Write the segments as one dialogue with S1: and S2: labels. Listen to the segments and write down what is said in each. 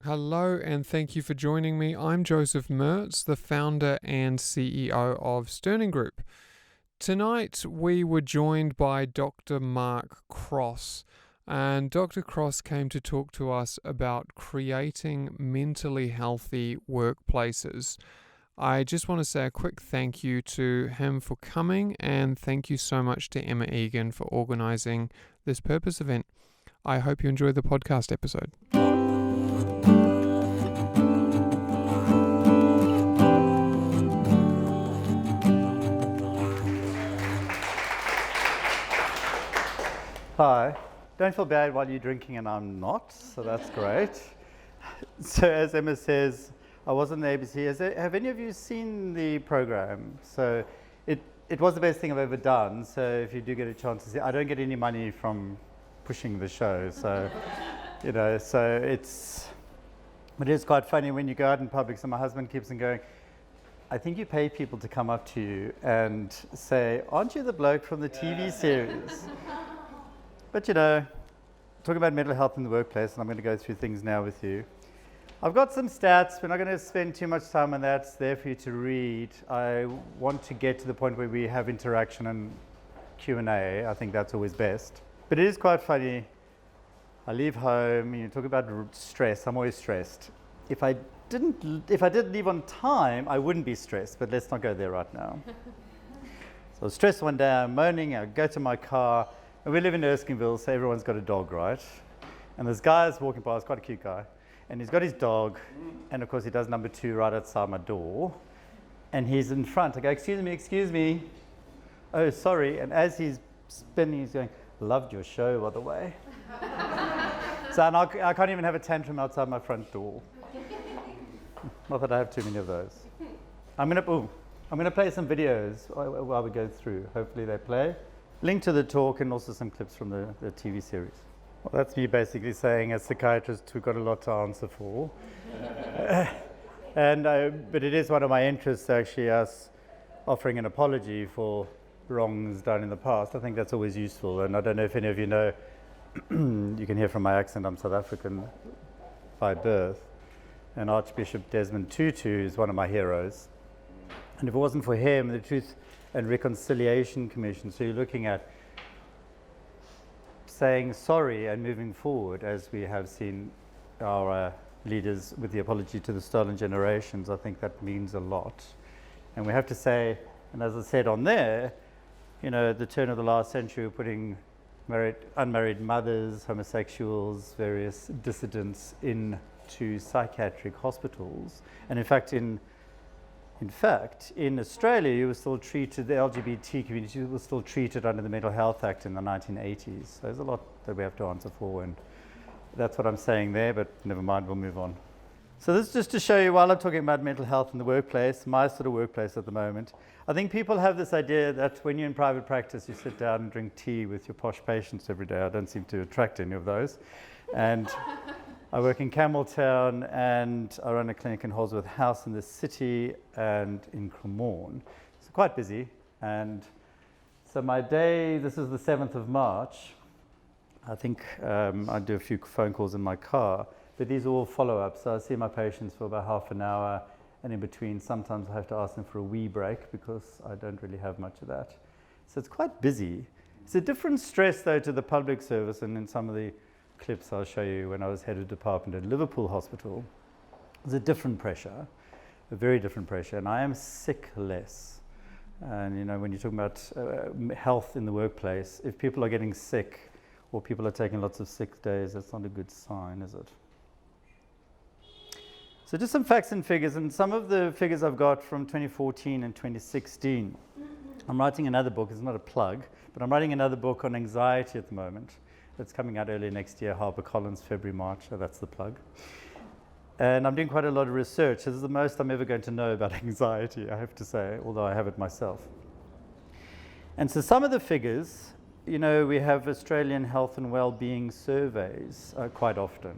S1: Hello, and thank you for joining me. I'm Joseph Mertz, the founder and CEO of Sterning Group. Tonight, we were joined by Dr. Mark Cross, and Dr. Cross came to talk to us about creating mentally healthy workplaces. I just want to say a quick thank you to him for coming, and thank you so much to Emma Egan for organising this purpose event. I hope you enjoy the podcast episode.
S2: Hi. Don't feel bad while you're drinking and I'm not, so that's great. So as Emma says, I was on the ABC. Have any of you seen the program? So it was the best thing I've ever done, so if you do get a chance to see, I don't get any money from pushing the show, so it is quite funny when you go out in public. So my husband keeps on going, I think you pay people to come up to you and say, aren't you the bloke from the TV series? But talking about mental health in the workplace, and I'm going to go through things now with you. I've got some stats. We're not going to spend too much time on that. It's there for you to read. I want to get to the point where we have interaction and Q&A. I think that's always best. But it is quite funny. I leave home, talk about stress. I'm always stressed. If I didn't leave on time, I wouldn't be stressed, but let's not go there right now. So I was stressed one day, I'm moaning, I go to my car. And we live in Erskineville, so everyone's got a dog, right? And this guy is walking past, quite a cute guy, and he's got his dog, and of course he does number 2 right outside my door, and he's in front. I go, excuse me. Oh, sorry. And as he's spinning, he's going, loved your show, by the way. So I can't even have a tantrum outside my front door. Not that I have too many of those. I'm gonna play some videos while we go through. Hopefully they play. Link to the talk and also some clips from the TV series. Well, that's me basically saying, as psychiatrists, we've got a lot to answer for. But it is one of my interests, actually, us offering an apology for wrongs done in the past. I think that's always useful. And I don't know if any of you know, you can hear from my accent, I'm South African by birth. And Archbishop Desmond Tutu is one of my heroes. And if it wasn't for him, the Truth and Reconciliation Commission, so you're looking at saying sorry and moving forward, as we have seen our leaders with the apology to the stolen generations. I think that means a lot. And we have to say, and as I said on there, at the turn of the last century, we're putting unmarried mothers, homosexuals, various dissidents into psychiatric hospitals. And in fact, in Australia, you were still treated, the LGBT community was still treated under the Mental Health Act in the 1980s. So there's a lot that we have to answer for, and that's what I'm saying there, but never mind, we'll move on. So this is just to show you, while I'm talking about mental health in the workplace, my sort of workplace at the moment, I think people have this idea that when you're in private practice, you sit down and drink tea with your posh patients every day. I don't seem to attract any of those. And I work in Campbelltown, and I run a clinic in Holsworth House in the city and in Cremorne. So quite busy. And so my day, this is the 7th of March. I think I do a few phone calls in my car, but these are all follow-ups. So I see my patients for about half an hour, and in between, sometimes I have to ask them for a wee break because I don't really have much of that. So it's quite busy. It's a different stress, though, to the public service, and in some of the clips I'll show you when I was head of department at Liverpool Hospital. There's a different pressure, a very different pressure, and I am sick less. And when you're talking about health in the workplace, if people are getting sick or people are taking lots of sick days, that's not a good sign, is it? So just some facts and figures, and some of the figures I've got from 2014 and 2016. I'm writing another book, it's not a plug, but I'm writing another book on anxiety at the moment. It's coming out early next year, HarperCollins, February, March, so that's the plug. And I'm doing quite a lot of research. This is the most I'm ever going to know about anxiety, I have to say, although I have it myself. And so some of the figures, we have Australian health and well-being surveys quite often.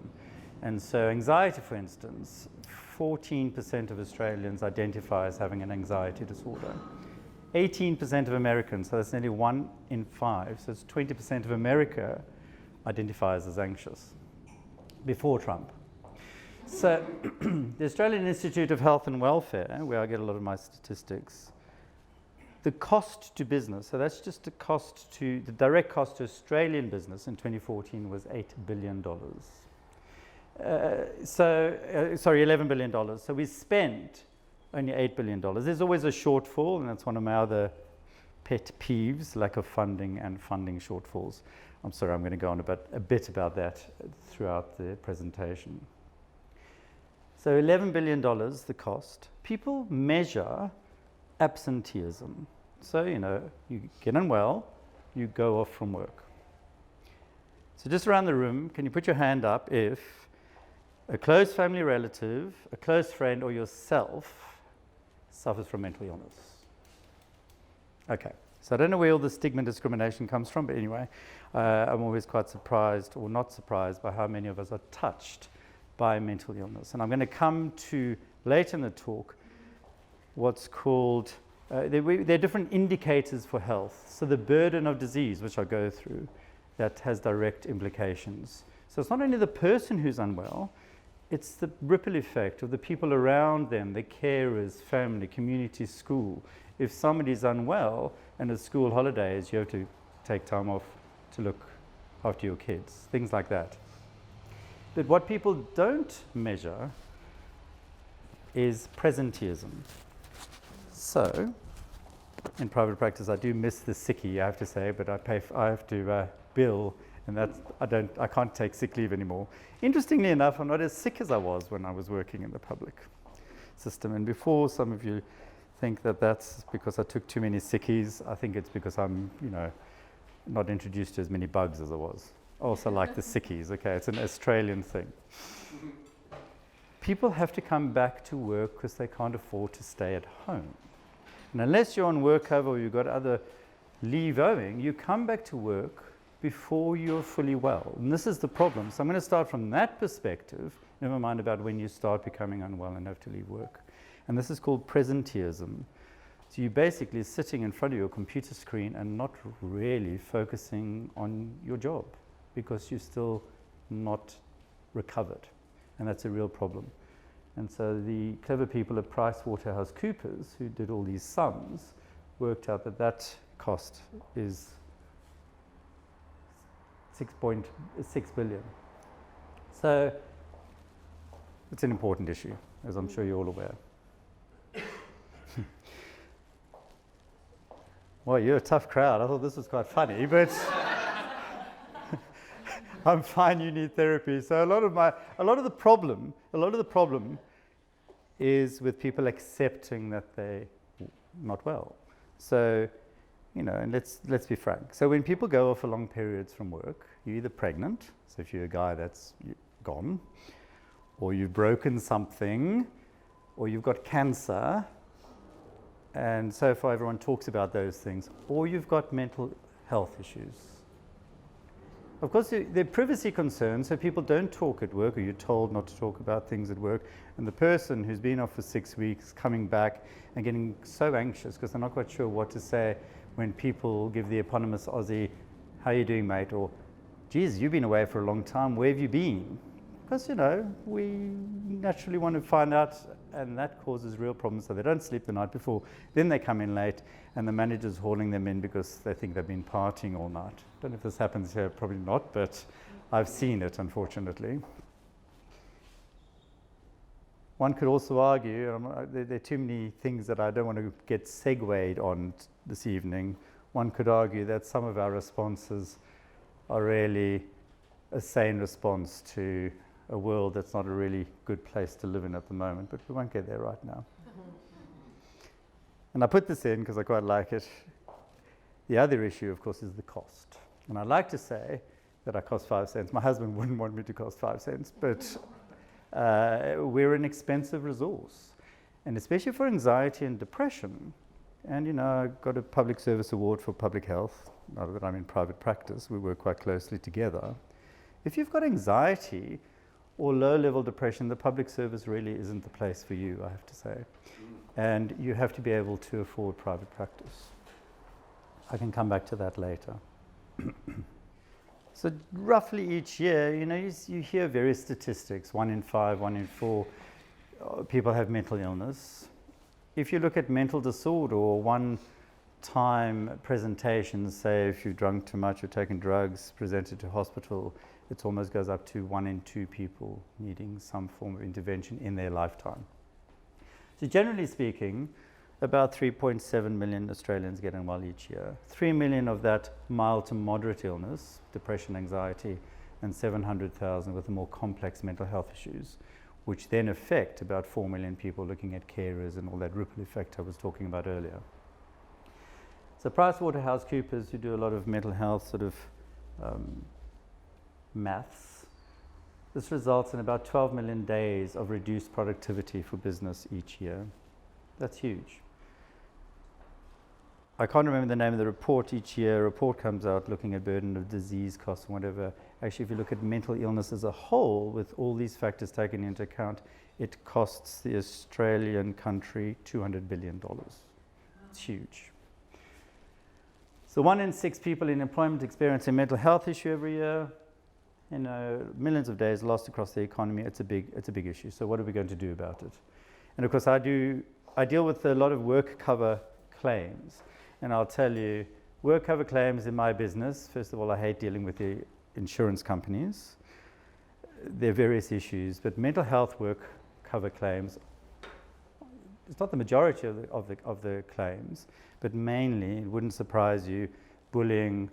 S2: And so anxiety, for instance, 14% of Australians identify as having an anxiety disorder. 18% of Americans, so that's nearly 1 in 5, so it's 20% of America identifies as anxious before Trump. So the Australian Institute of Health and Welfare, where I get a lot of my statistics, the cost to business, so that's just the direct cost to Australian business in 2014 was $8 billion. Sorry, $11 billion. So we spent only $8 billion. There's always a shortfall, and that's one of my other pet peeves, lack of funding and funding shortfalls. I'm sorry, I'm going to go on a bit about that throughout the presentation. So $11 billion, the cost. People measure absenteeism. So, you get unwell, you go off from work. So just around the room, can you put your hand up if a close family relative, a close friend, or yourself suffers from mental illness? Okay, so I don't know where all the stigma and discrimination comes from, but anyway, I'm always quite surprised, or not surprised, by how many of us are touched by mental illness. And I'm going to come to, later in the talk, what's called, there are different indicators for health. So the burden of disease, which I'll go through, that has direct implications. So it's not only the person who's unwell, it's the ripple effect of the people around them, the carers, family, community, school. If somebody's unwell and it's school holidays, you have to take time off to look after your kids, things like that. But what people don't measure is presenteeism. So, in private practice, I do miss the sickie, I have to say, but I have to bill, and I can't take sick leave anymore. Interestingly enough, I'm not as sick as I was when I was working in the public system. And before some of you think that that's because I took too many sickies, I think it's because I'm, not introduced to as many bugs as I was. Also like the sickies, okay, it's an Australian thing. People have to come back to work because they can't afford to stay at home. And unless you're on work cover or you've got other leave owing, you come back to work before you're fully well. And this is the problem. So I'm going to start from that perspective, never mind about when you start becoming unwell and have to leave work. And this is called presenteeism. So you're basically sitting in front of your computer screen and not really focusing on your job because you're still not recovered. And that's a real problem. And so the clever people at PricewaterhouseCoopers, who did all these sums, worked out that that cost is $6 billion. So it's an important issue, as I'm sure you're all aware. Well, you're a tough crowd. I thought this was quite funny, but I'm fine, you need therapy. So a lot of the problem is with people accepting that they're not well. So, and let's be frank. So when people go off for long periods from work, you're either pregnant, so if you're a guy that's gone, or you've broken something, or you've got cancer, and so far everyone talks about those things, or you've got mental health issues. Of course, there are privacy concerns, so people don't talk at work, or you're told not to talk about things at work. And the person who's been off for 6 weeks, coming back and getting so anxious because they're not quite sure what to say when people give the eponymous Aussie, "How you doing, mate?" or, "Geez, you've been away for a long time, where have you been?" Because, we naturally want to find out, and that causes real problems. So they don't sleep the night before. Then they come in late, and the manager's hauling them in because they think they've been partying all night. Don't know if this happens here, probably not, but I've seen it, unfortunately. One could also argue, there are too many things that I don't want to get segued on this evening. One could argue that some of our responses are really a sane response to a world that's not a really good place to live in at the moment, but we won't get there right now. And I put this in because I quite like it. The other issue, of course, is the cost. And I like to say that I cost 5 cents. My husband wouldn't want me to cost 5 cents, but we're an expensive resource. And especially for anxiety and depression. And, I got a public service award for public health. Now that I'm in private practice, we work quite closely together. If you've got anxiety or low-level depression, the public service really isn't the place for you, I have to say. And you have to be able to afford private practice. I can come back to that later. So roughly each year, you hear various statistics. 1 in 5, 1 in 4 people have mental illness. If you look at mental disorder or one-time presentations, say if you've drunk too much or taken drugs, presented to hospital, it almost goes up to 1 in 2 people needing some form of intervention in their lifetime. So generally speaking, about 3.7 million Australians get unwell each year. 3 million of that mild to moderate illness, depression, anxiety, and 700,000 with the more complex mental health issues, which then affect about 4 million people looking at carers and all that ripple effect I was talking about earlier. So PricewaterhouseCoopers, who do a lot of mental health sort of maths, this results in about 12 million days of reduced productivity for business each year. That's huge. I can't remember the name of the report. Each year a report comes out looking at burden of disease costs and whatever. Actually, if you look at mental illness as a whole, with all these factors taken into account, it costs the Australian country $200 billion. It's huge. So 1 in 6 people in employment experience a mental health issue every year. Millions of days lost across the economy. It's a big issue. So what are we going to do about it? And of course, I deal with a lot of work cover claims. And I'll tell you, work cover claims in my business, first of all, I hate dealing with the insurance companies. There are various issues, but mental health work cover claims, it's not the majority of the claims, but mainly, it wouldn't surprise you, bullying,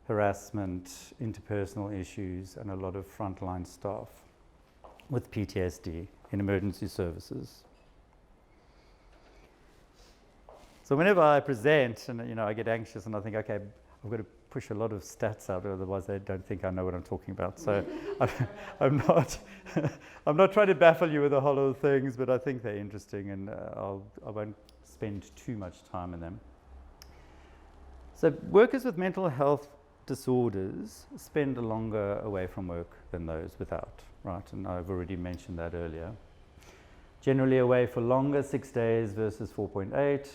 S2: harassment, interpersonal issues, and a lot of frontline staff with PTSD in emergency services. So whenever I present, and I get anxious and I think, okay, I've got to push a lot of stats out, otherwise they don't think I know what I'm talking about. So I'm not trying to baffle you with a whole lot of things, but I think they're interesting, and I won't spend too much time in them. So workers with mental health disorders spend longer away from work than those without, right? And I've already mentioned that earlier. Generally away for longer, 6 days versus 4.8.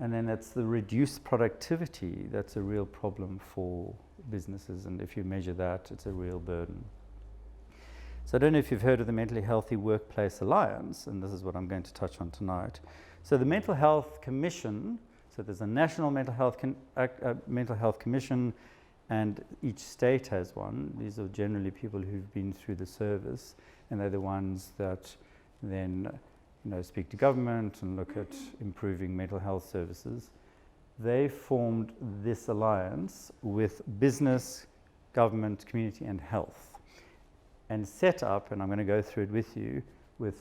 S2: And then it's the reduced productivity that's a real problem for businesses. And if you measure that, it's a real burden. So I don't know if you've heard of the Mentally Healthy Workplace Alliance, and this is what I'm going to touch on tonight. So the Mental Health Commission, so there's a National Mental Health Commission, and each state has one. These are generally people who've been through the service, and they're the ones that then speak to government and look at improving mental health services. They formed this alliance with business, government, community, and health, and set up, and I'm going to go through it with you, with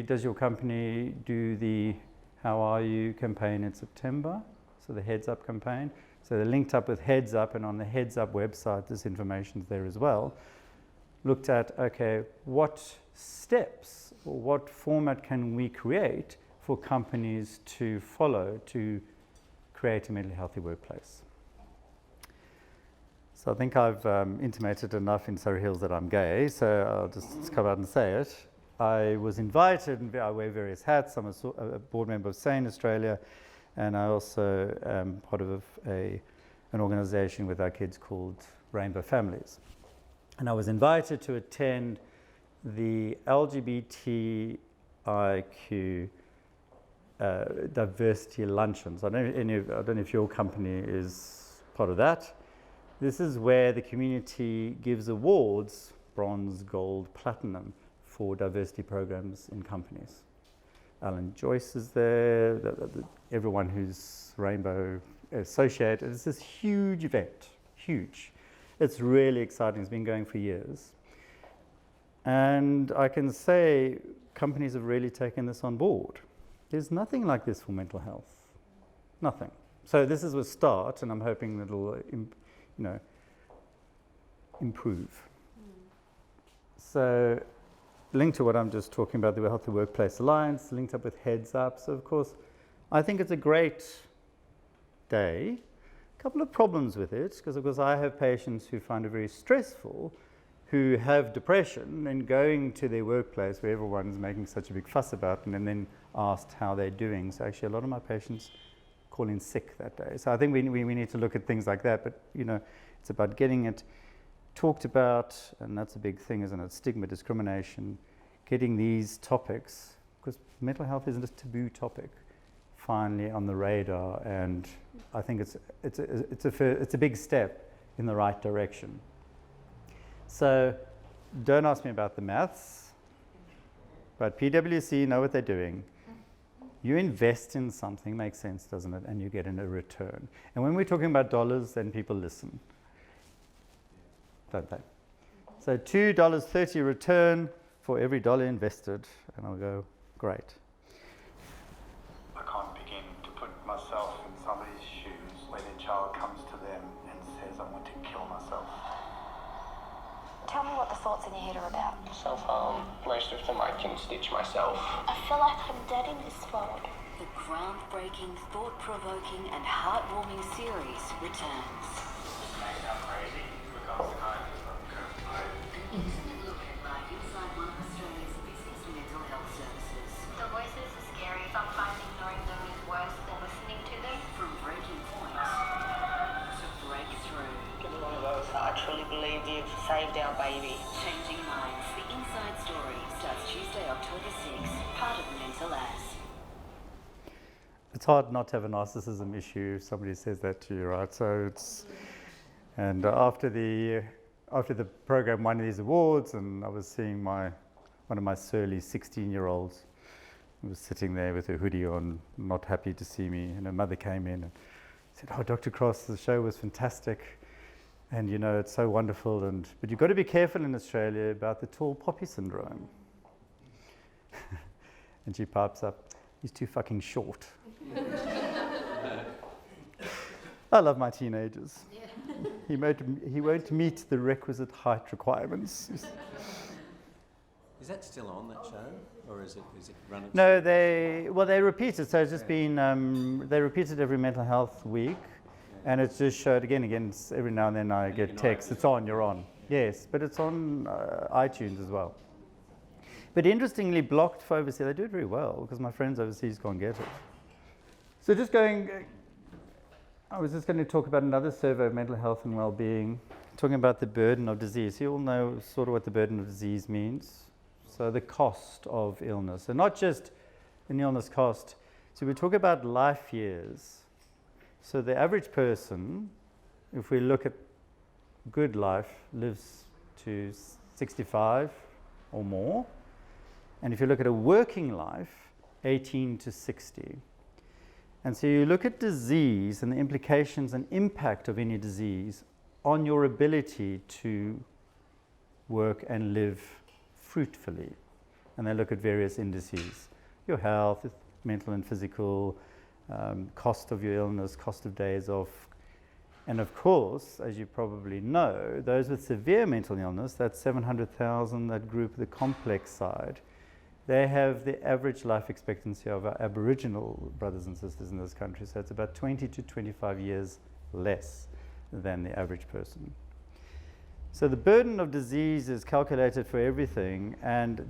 S2: does your company do the How Are You campaign in September? So the Heads Up campaign. So they're linked up with Heads Up, and on the Heads Up website, this information's there as well. Looked at, okay, what steps or what format can we create for companies to follow to create a mentally healthy workplace? So I think I've intimated enough in Surrey Hills that I'm gay, so I'll just come out and say it. I was invited, and I wear various hats. I'm a board member of SANE Australia, and I also am part of an organisation with our kids called Rainbow Families. And I was invited to attend the LGBTIQ diversity luncheons. I don't know if your company is part of that. This is where the community gives awards, bronze, gold, platinum, for diversity programs in companies. Alan Joyce is there, everyone who's Rainbow associated. It's this huge event, huge. It's really exciting. It's been going for years. And I can say companies have really taken this on board. There's nothing like this for mental health. Nothing. So this is a start, and I'm hoping that it'll improve. So linked to what I'm just talking about, the Healthy Workplace Alliance, linked up with Heads Up. So of course, I think it's a great day. Couple of problems with it, because of course I have patients who find it very stressful, who have depression, and going to their workplace where everyone's making such a big fuss about them, and then asked how they're doing. So actually a lot of my patients call in sick that day. So I think we need to look at things like that. But, it's about getting it talked about, and that's a big thing, isn't it? Stigma, discrimination, getting these topics, because mental health isn't a taboo topic, finally on the radar, and I think it's a big step in the right direction. So don't ask me about the maths, but PwC know what they're doing. You invest in something, makes sense, doesn't it? And you get in a return. And when we're talking about dollars, then people listen, don't they? So $2.30 return for every dollar invested, and I'll go, great.
S3: I can't begin to put myself in somebody's shoes when a child comes to them and says, I want to kill myself.
S4: Tell me what the thoughts in your head are about.
S5: Self-harm. Most of them I can stitch myself.
S4: I feel like I'm dead in this world.
S6: The groundbreaking, thought-provoking and heartwarming series returns.
S3: It may sound crazy because kind of
S6: An intimate look at life inside one of Australia's busiest mental health services.
S4: The voices are scary. Sometimes ignoring them is worse than listening to them.
S6: From breaking points to breakthrough.
S5: It's one of those, I truly believe you've saved our baby.
S6: Changing Minds, the inside story, starts Tuesday, October 6th, part of Mental As.
S2: It's hard not to have a narcissism issue if somebody says that to you, right? So it's, and after the program won these awards, and I was seeing one of my surly 16-year-olds who was sitting there with her hoodie on, not happy to see me, and her mother came in and said, "Oh, Dr. Cross, the show was fantastic, and it's so wonderful, but you've got to be careful in Australia about the tall poppy syndrome." And she pipes up, "He's too fucking short." I love my teenagers. He won't meet the requisite height requirements.
S7: Is that still on, that show, or is it run?
S2: No, they repeat it. So it's just been they repeat it every mental health week, and it's just showed again. It's every now and then I get texts. It's on. You're on. Yes, but it's on iTunes as well. But interestingly, blocked for overseas, they do it very well because my friends overseas can't get it. So I was just going to talk about another survey of mental health and well-being, talking about the burden of disease. You all know sort of what the burden of disease means. So the cost of illness, and not just an illness cost. So we talk about life years. So the average person, if we look at good life, lives to 65 or more. And if you look at a working life, 18 to 60. And so you look at disease and the implications and impact of any disease on your ability to work and live fruitfully. And they look at various indices, your health, mental and physical, cost of your illness, cost of days off. And of course, as you probably know, those with severe mental illness, that's 700,000, that group, the complex side, they have the average life expectancy of our Aboriginal brothers and sisters in this country. So it's about 20 to 25 years less than the average person. So the burden of disease is calculated for everything, and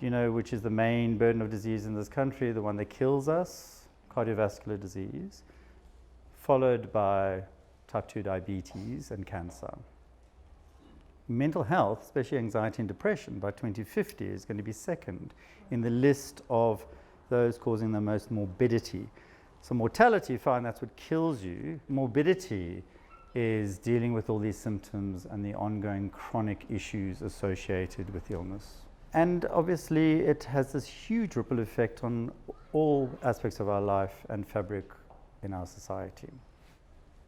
S2: which is the main burden of disease in this country, the one that kills us, cardiovascular disease, followed by type 2 diabetes and cancer. Mental health, especially anxiety and depression, by 2050 is going to be second in the list of those causing the most morbidity. So mortality, fine, that's what kills you. Morbidity is dealing with all these symptoms and the ongoing chronic issues associated with illness. And obviously it has this huge ripple effect on all aspects of our life and fabric in our society.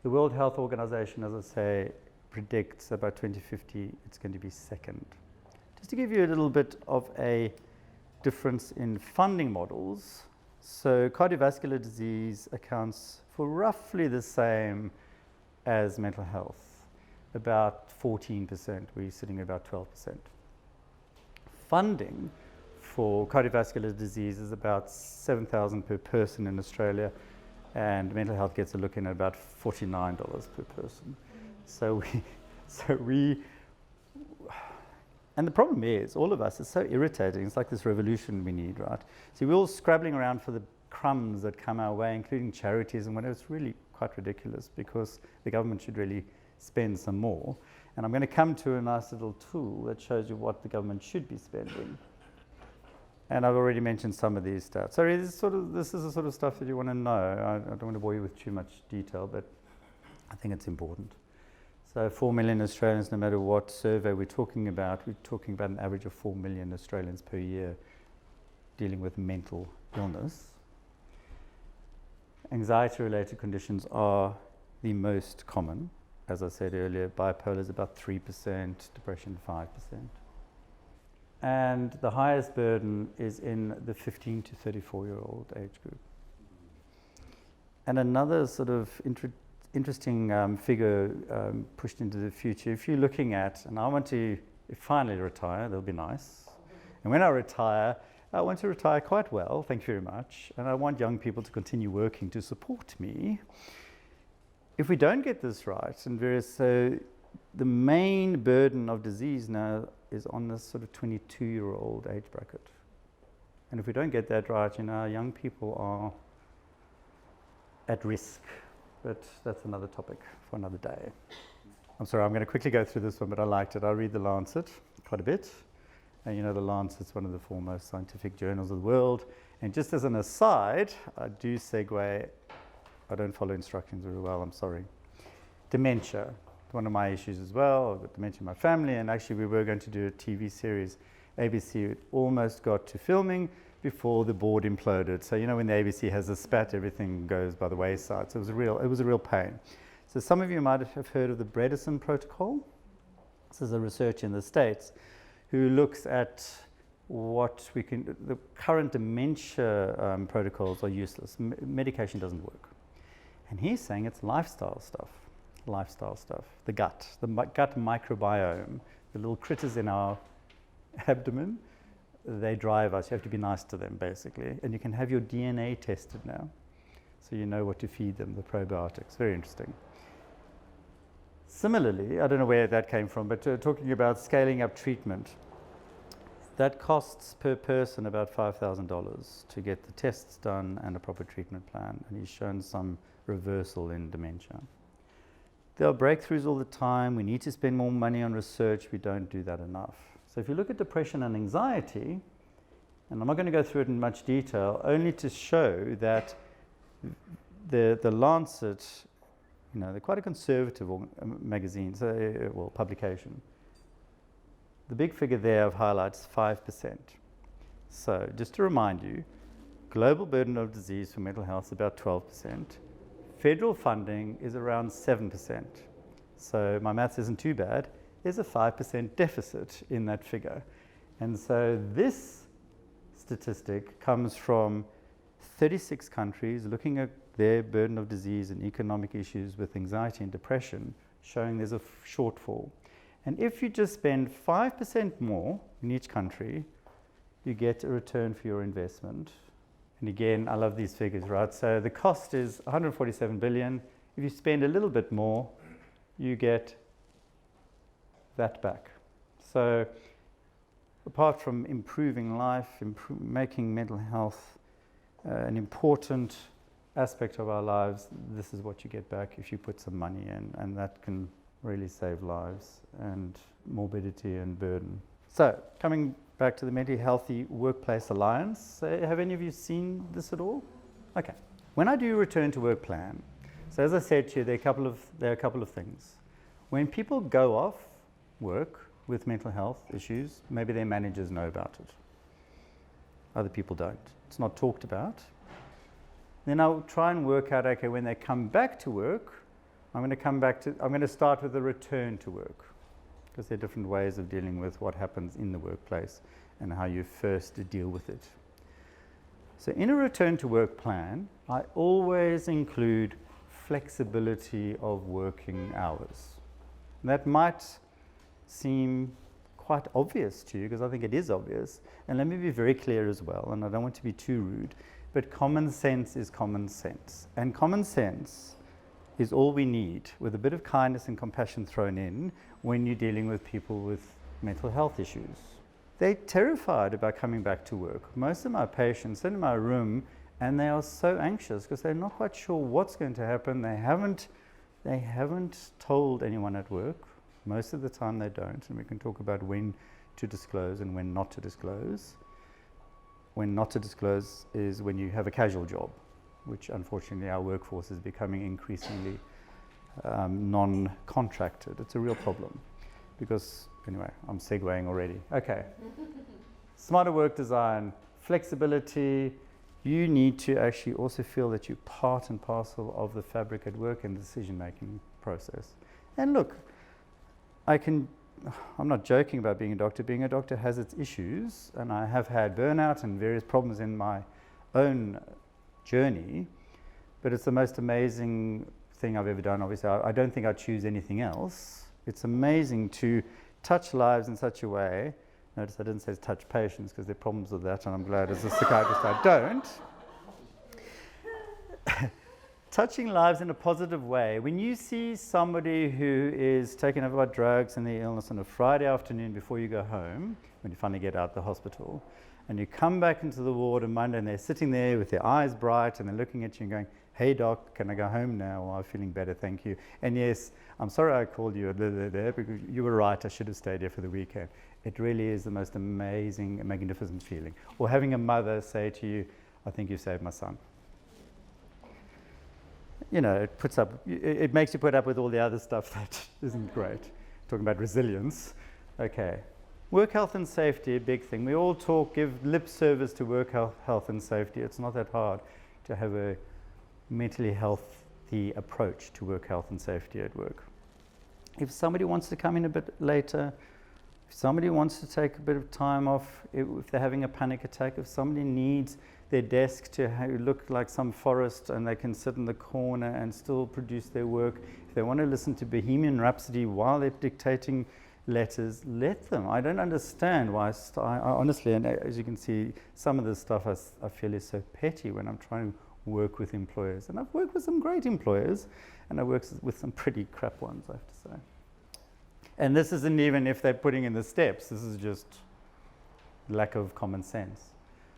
S2: The World Health Organization, as I say, predicts about 2050 it's going to be second. Just to give you a little bit of a difference in funding models, so cardiovascular disease accounts for roughly the same as mental health, about 14%, we're sitting at about 12%. Funding for cardiovascular disease is about $7,000 per person in Australia, and mental health gets a look in at about $49 per person. And the problem is, all of us, it's so irritating. It's like this revolution we need, right? So we're all scrabbling around for the crumbs that come our way, including charities and whatever. It's really quite ridiculous because the government should really spend some more. And I'm going to come to a nice little tool that shows you what the government should be spending. And I've already mentioned some of these stats. Sorry, this is the sort of stuff that you want to know. I don't want to bore you with too much detail, but I think it's important. So 4 million Australians, no matter what survey we're talking about an average of 4 million Australians per year dealing with mental illness. Anxiety-related conditions are the most common. As I said earlier, bipolar is about 3%, depression 5%. And the highest burden is in the 15 to 34-year-old age group. And another sort of interesting figure pushed into the future, if you're looking at, and I want to finally retire, that'll be nice. And when I retire, I want to retire quite well, thank you very much. And I want young people to continue working to support me. If we don't get this right, so the main burden of disease now is on this sort of 22-year-old age bracket. And if we don't get that right, young people are at risk. But that's another topic for another day. I'm sorry, I'm going to quickly go through this one, but I liked it. I read The Lancet quite a bit. And The Lancet's one of the foremost scientific journals of the world. And just as an aside, I do segue. I don't follow instructions very well, I'm sorry. Dementia, one of my issues as well. I've got dementia in my family, and actually we were going to do a TV series. ABC almost got to filming before the board imploded. So when the ABC has a spat, everything goes by the wayside. So it was a real pain. So some of you might have heard of the Bredesen Protocol. This is a researcher in the States who looks at the current dementia protocols are useless. Medication doesn't work. And he's saying it's lifestyle stuff. The gut microbiome, the little critters in our abdomen, they drive us. You have to be nice to them, basically. And you can have your DNA tested now, so you know what to feed them, the probiotics. Very interesting. Similarly, I don't know where that came from, but talking about scaling up treatment, that costs per person about $5,000 to get the tests done and a proper treatment plan. And he's shown some reversal in dementia. There are breakthroughs all the time. We need to spend more money on research. We don't do that enough. So if you look at depression and anxiety, and I'm not going to go through it in much detail, only to show that the Lancet, they're quite a conservative magazine, publication. The big figure there highlights 5%. So just to remind you, global burden of disease for mental health is about 12%. Federal funding is around 7%. So my maths isn't too bad. There's a 5% deficit in that figure. And so this statistic comes from 36 countries looking at their burden of disease and economic issues with anxiety and depression, showing there's a shortfall. And if you just spend 5% more in each country, you get a return for your investment. And again, I love these figures, right? So the cost is 147 billion. If you spend a little bit more, you get that back. So apart from improving life, making mental health an important aspect of our lives, this is what you get back if you put some money in, and that can really save lives and morbidity and burden. So coming back to the Mentally Healthy Workplace Alliance, have any of you seen this at all? Okay. When I do a return to work plan, so as I said to you, there are a couple of things. When people go off work with mental health issues, maybe their managers know about it. Other people don't. It's not talked about. Then I'll try and work out, okay, when they come back to work, I'm going to start with a return to work, because there are different ways of dealing with what happens in the workplace and how you first deal with it. So in a return to work plan, I always include flexibility of working hours. And that might seem quite obvious to you, because I think it is obvious. And let me be very clear as well, and I don't want to be too rude, but common sense is common sense. And common sense is all we need, with a bit of kindness and compassion thrown in, when you're dealing with people with mental health issues. They're terrified about coming back to work. Most of my patients sit in my room And they are so anxious because they're not quite sure what's going to happen. They haven't told anyone at work. Most of the time they don't, and we can talk about when to disclose and when not to disclose. When not to disclose is when you have a casual job, which unfortunately our workforce is becoming increasingly non-contracted. It's a real problem because, anyway, I'm segueing already. Okay. Smarter work design, flexibility. You need to actually also feel that you're part and parcel of the fabric at work and the decision-making process. And look, I'm not joking about being a doctor. Being a doctor has its issues, and I have had burnout and various problems in my own journey, but it's the most amazing thing I've ever done. Obviously, I don't think I'd choose anything else. It's amazing to touch lives in such a way. Notice I didn't say touch patients because there are problems with that, and I'm glad as a psychiatrist I don't. Touching lives in a positive way. When you see somebody who is taken over by drugs and their illness on a Friday afternoon before you go home, when you finally get out of the hospital, and you come back into the ward on Monday and they're sitting there with their eyes bright and they're looking at you and going, "Hey doc, can I go home now? Well, I'm feeling better, thank you. And yes, I'm sorry I called you there because you were right, I should have stayed here for the weekend." It really is the most amazing, magnificent feeling. Or having a mother say to you, "I think you saved my son." You know, it makes you put up with all the other stuff that isn't great. Talking about resilience. Okay. Work health and safety, a big thing. We all give lip service to work health and safety. It's not that hard to have a mentally healthy approach to work health and safety at work. If somebody wants to come in a bit later, if somebody wants to take a bit of time off, if they're having a panic attack, if somebody needs their desk to look like some forest and they can sit in the corner and still produce their work, if they want to listen to Bohemian Rhapsody while they're dictating letters, let them. I don't understand why I honestly, and as you can see, some of the stuff I feel is so petty when I'm trying to work with employers. And I've worked with some great employers, and I work with some pretty crap ones, I have to say. And this isn't even if they're putting in the steps, this is just lack of common sense.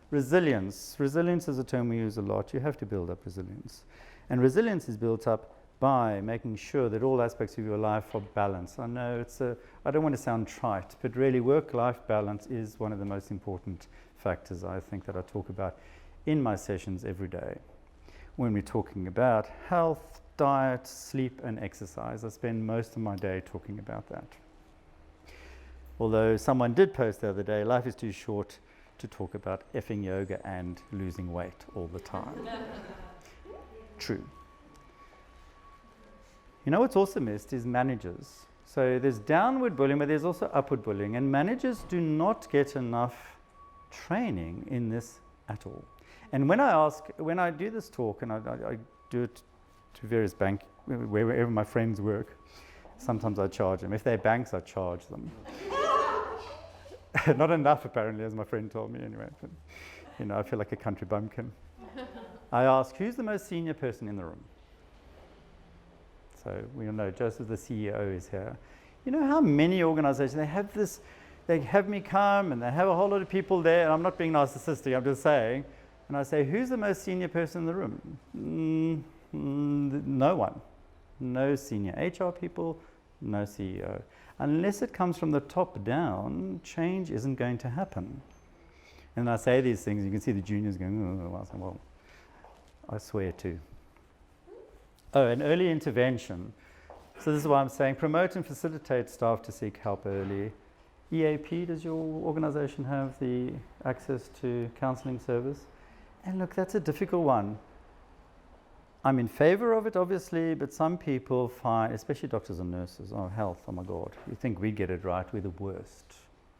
S2: Resilience. Resilience is a term we use a lot. You have to build up resilience. And resilience is built up by making sure that all aspects of your life are balanced. I know I don't want to sound trite, but really work-life balance is one of the most important factors I think that I talk about in my sessions every day. When we're talking about health, diet, sleep, and exercise, I spend most of my day talking about that. Although someone did post the other day, life is too short to talk about effing yoga and losing weight all the time. True. You know what's also missed is managers. So there's downward bullying, but there's also upward bullying. And managers do not get enough training in this at all. And when I do this talk, and I do it to various banks, wherever my friends work, sometimes I charge them. If they're banks, I charge them. Not enough, apparently, as my friend told me anyway. But, you know, I feel like a country bumpkin. I ask, who's the most senior person in the room? So we all know Joseph, the CEO, is here. You know how many organizations, they have me come and they have a whole lot of people there, and I'm not being narcissistic, I'm just saying, and I say, who's the most senior person in the room? No one. No senior HR people, no CEO. Unless it comes from the top down, change isn't going to happen. And I say these things, you can see the juniors going, oh, well, I swear to. Oh, and early intervention. So this is why I'm saying promote and facilitate staff to seek help early. EAP, does your organization have the access to counseling service? And look, that's a difficult one. I'm in favor of it, obviously, but some people find, especially doctors and nurses, health, oh my God, you think we get it right, we're the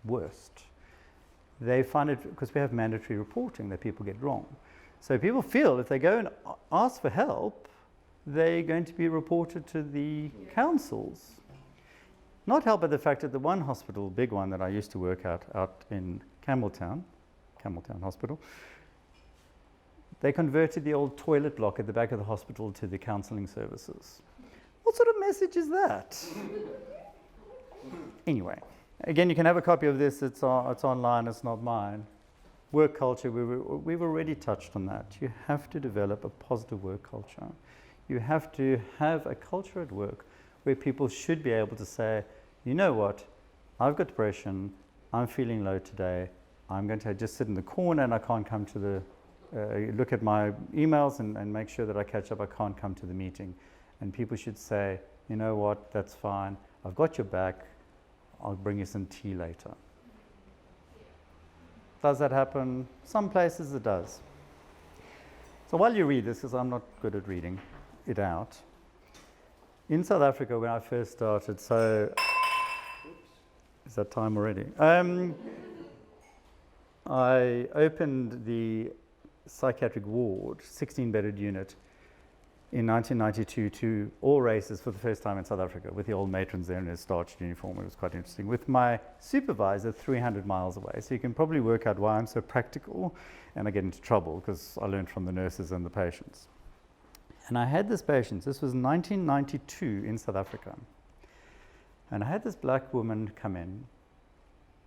S2: worst. They find it, because we have mandatory reporting, that people get wrong. So people feel if they go and ask for help, they're going to be reported to the councils. Not helped by the fact that the one hospital, big one that I used to work at out in Campbelltown Hospital, they converted the old toilet block at the back of the hospital to the counselling services. What sort of message is that? Anyway, again, you can have a copy of this. It's online. It's not mine. Work culture, we've already touched on that. You have to develop a positive work culture. You have to have a culture at work where people should be able to say, you know what, I've got depression, I'm feeling low today, I'm going to just sit in the corner and I can't come to the, look at my emails and make sure that I catch up, I can't come to the meeting. And people should say, you know what, that's fine, I've got your back, I'll bring you some tea later. Does that happen? Some places it does. So while you read this, because I'm not good at reading it out, in South Africa when I first started, so, is that time already? I opened the psychiatric ward, 16-bedded unit, in 1992 to all races for the first time in South Africa, with the old matrons there in their starched uniform. It was quite interesting. With my supervisor 300 miles away. So you can probably work out why I'm so practical, and I get into trouble because I learned from the nurses and the patients. And I had this patient, this was 1992 in South Africa. And I had this black woman come in,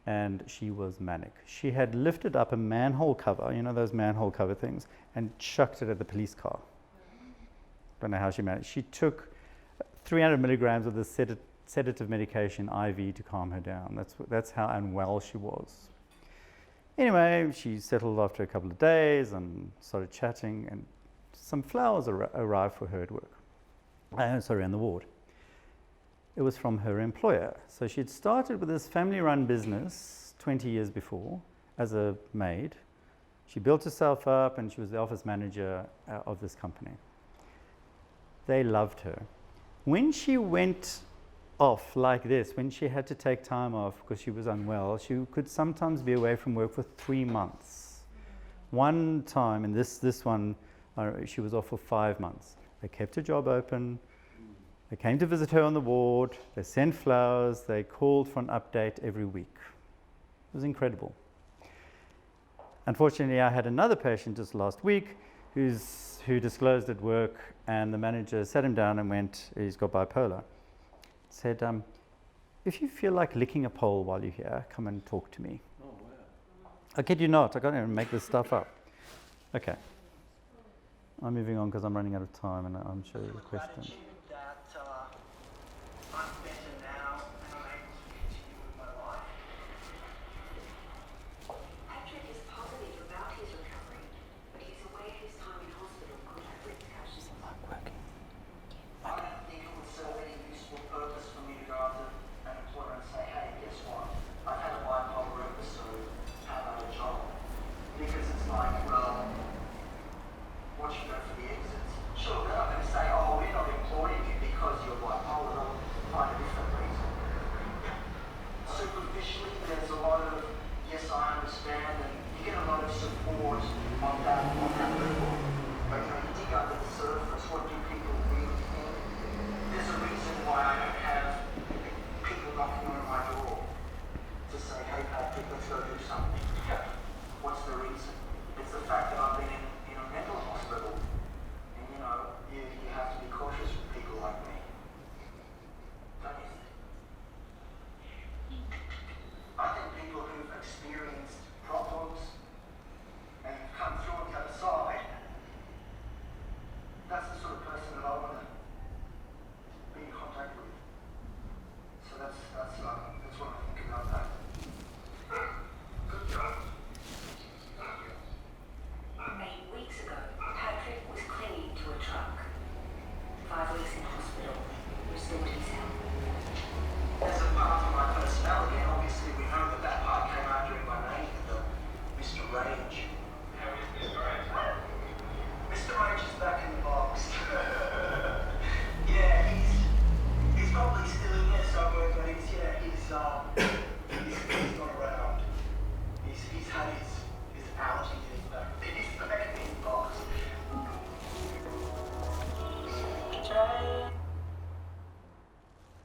S2: and she was manic. She had lifted up a manhole cover, you know those manhole cover things, and chucked it at the police car. Don't know how she managed. She took 300 milligrams of the sedative medication IV to calm her down. That's how unwell she was. Anyway, she settled after a couple of days and started chatting, and some flowers arrived for her at work. In the ward. It was from her employer. So she'd started with this family-run business 20 years before as a maid. She built herself up, and she was the office manager of this company. They loved her. When she went off like this, when she had to take time off because she was unwell, she could sometimes be away from work for 3 months. One time, and this one, she was off for 5 months. They kept her job open. They came to visit her on the ward. They sent flowers. They called for an update every week. It was incredible. Unfortunately, I had another patient just last week who disclosed at work, and the manager sat him down and went, he's got bipolar, said, if you feel like licking a pole while you're here, come and talk to me. Oh, wow. I kid you not, I can't even make this stuff up. Okay. I'm moving on because I'm running out of time, and I'm sure there's a question.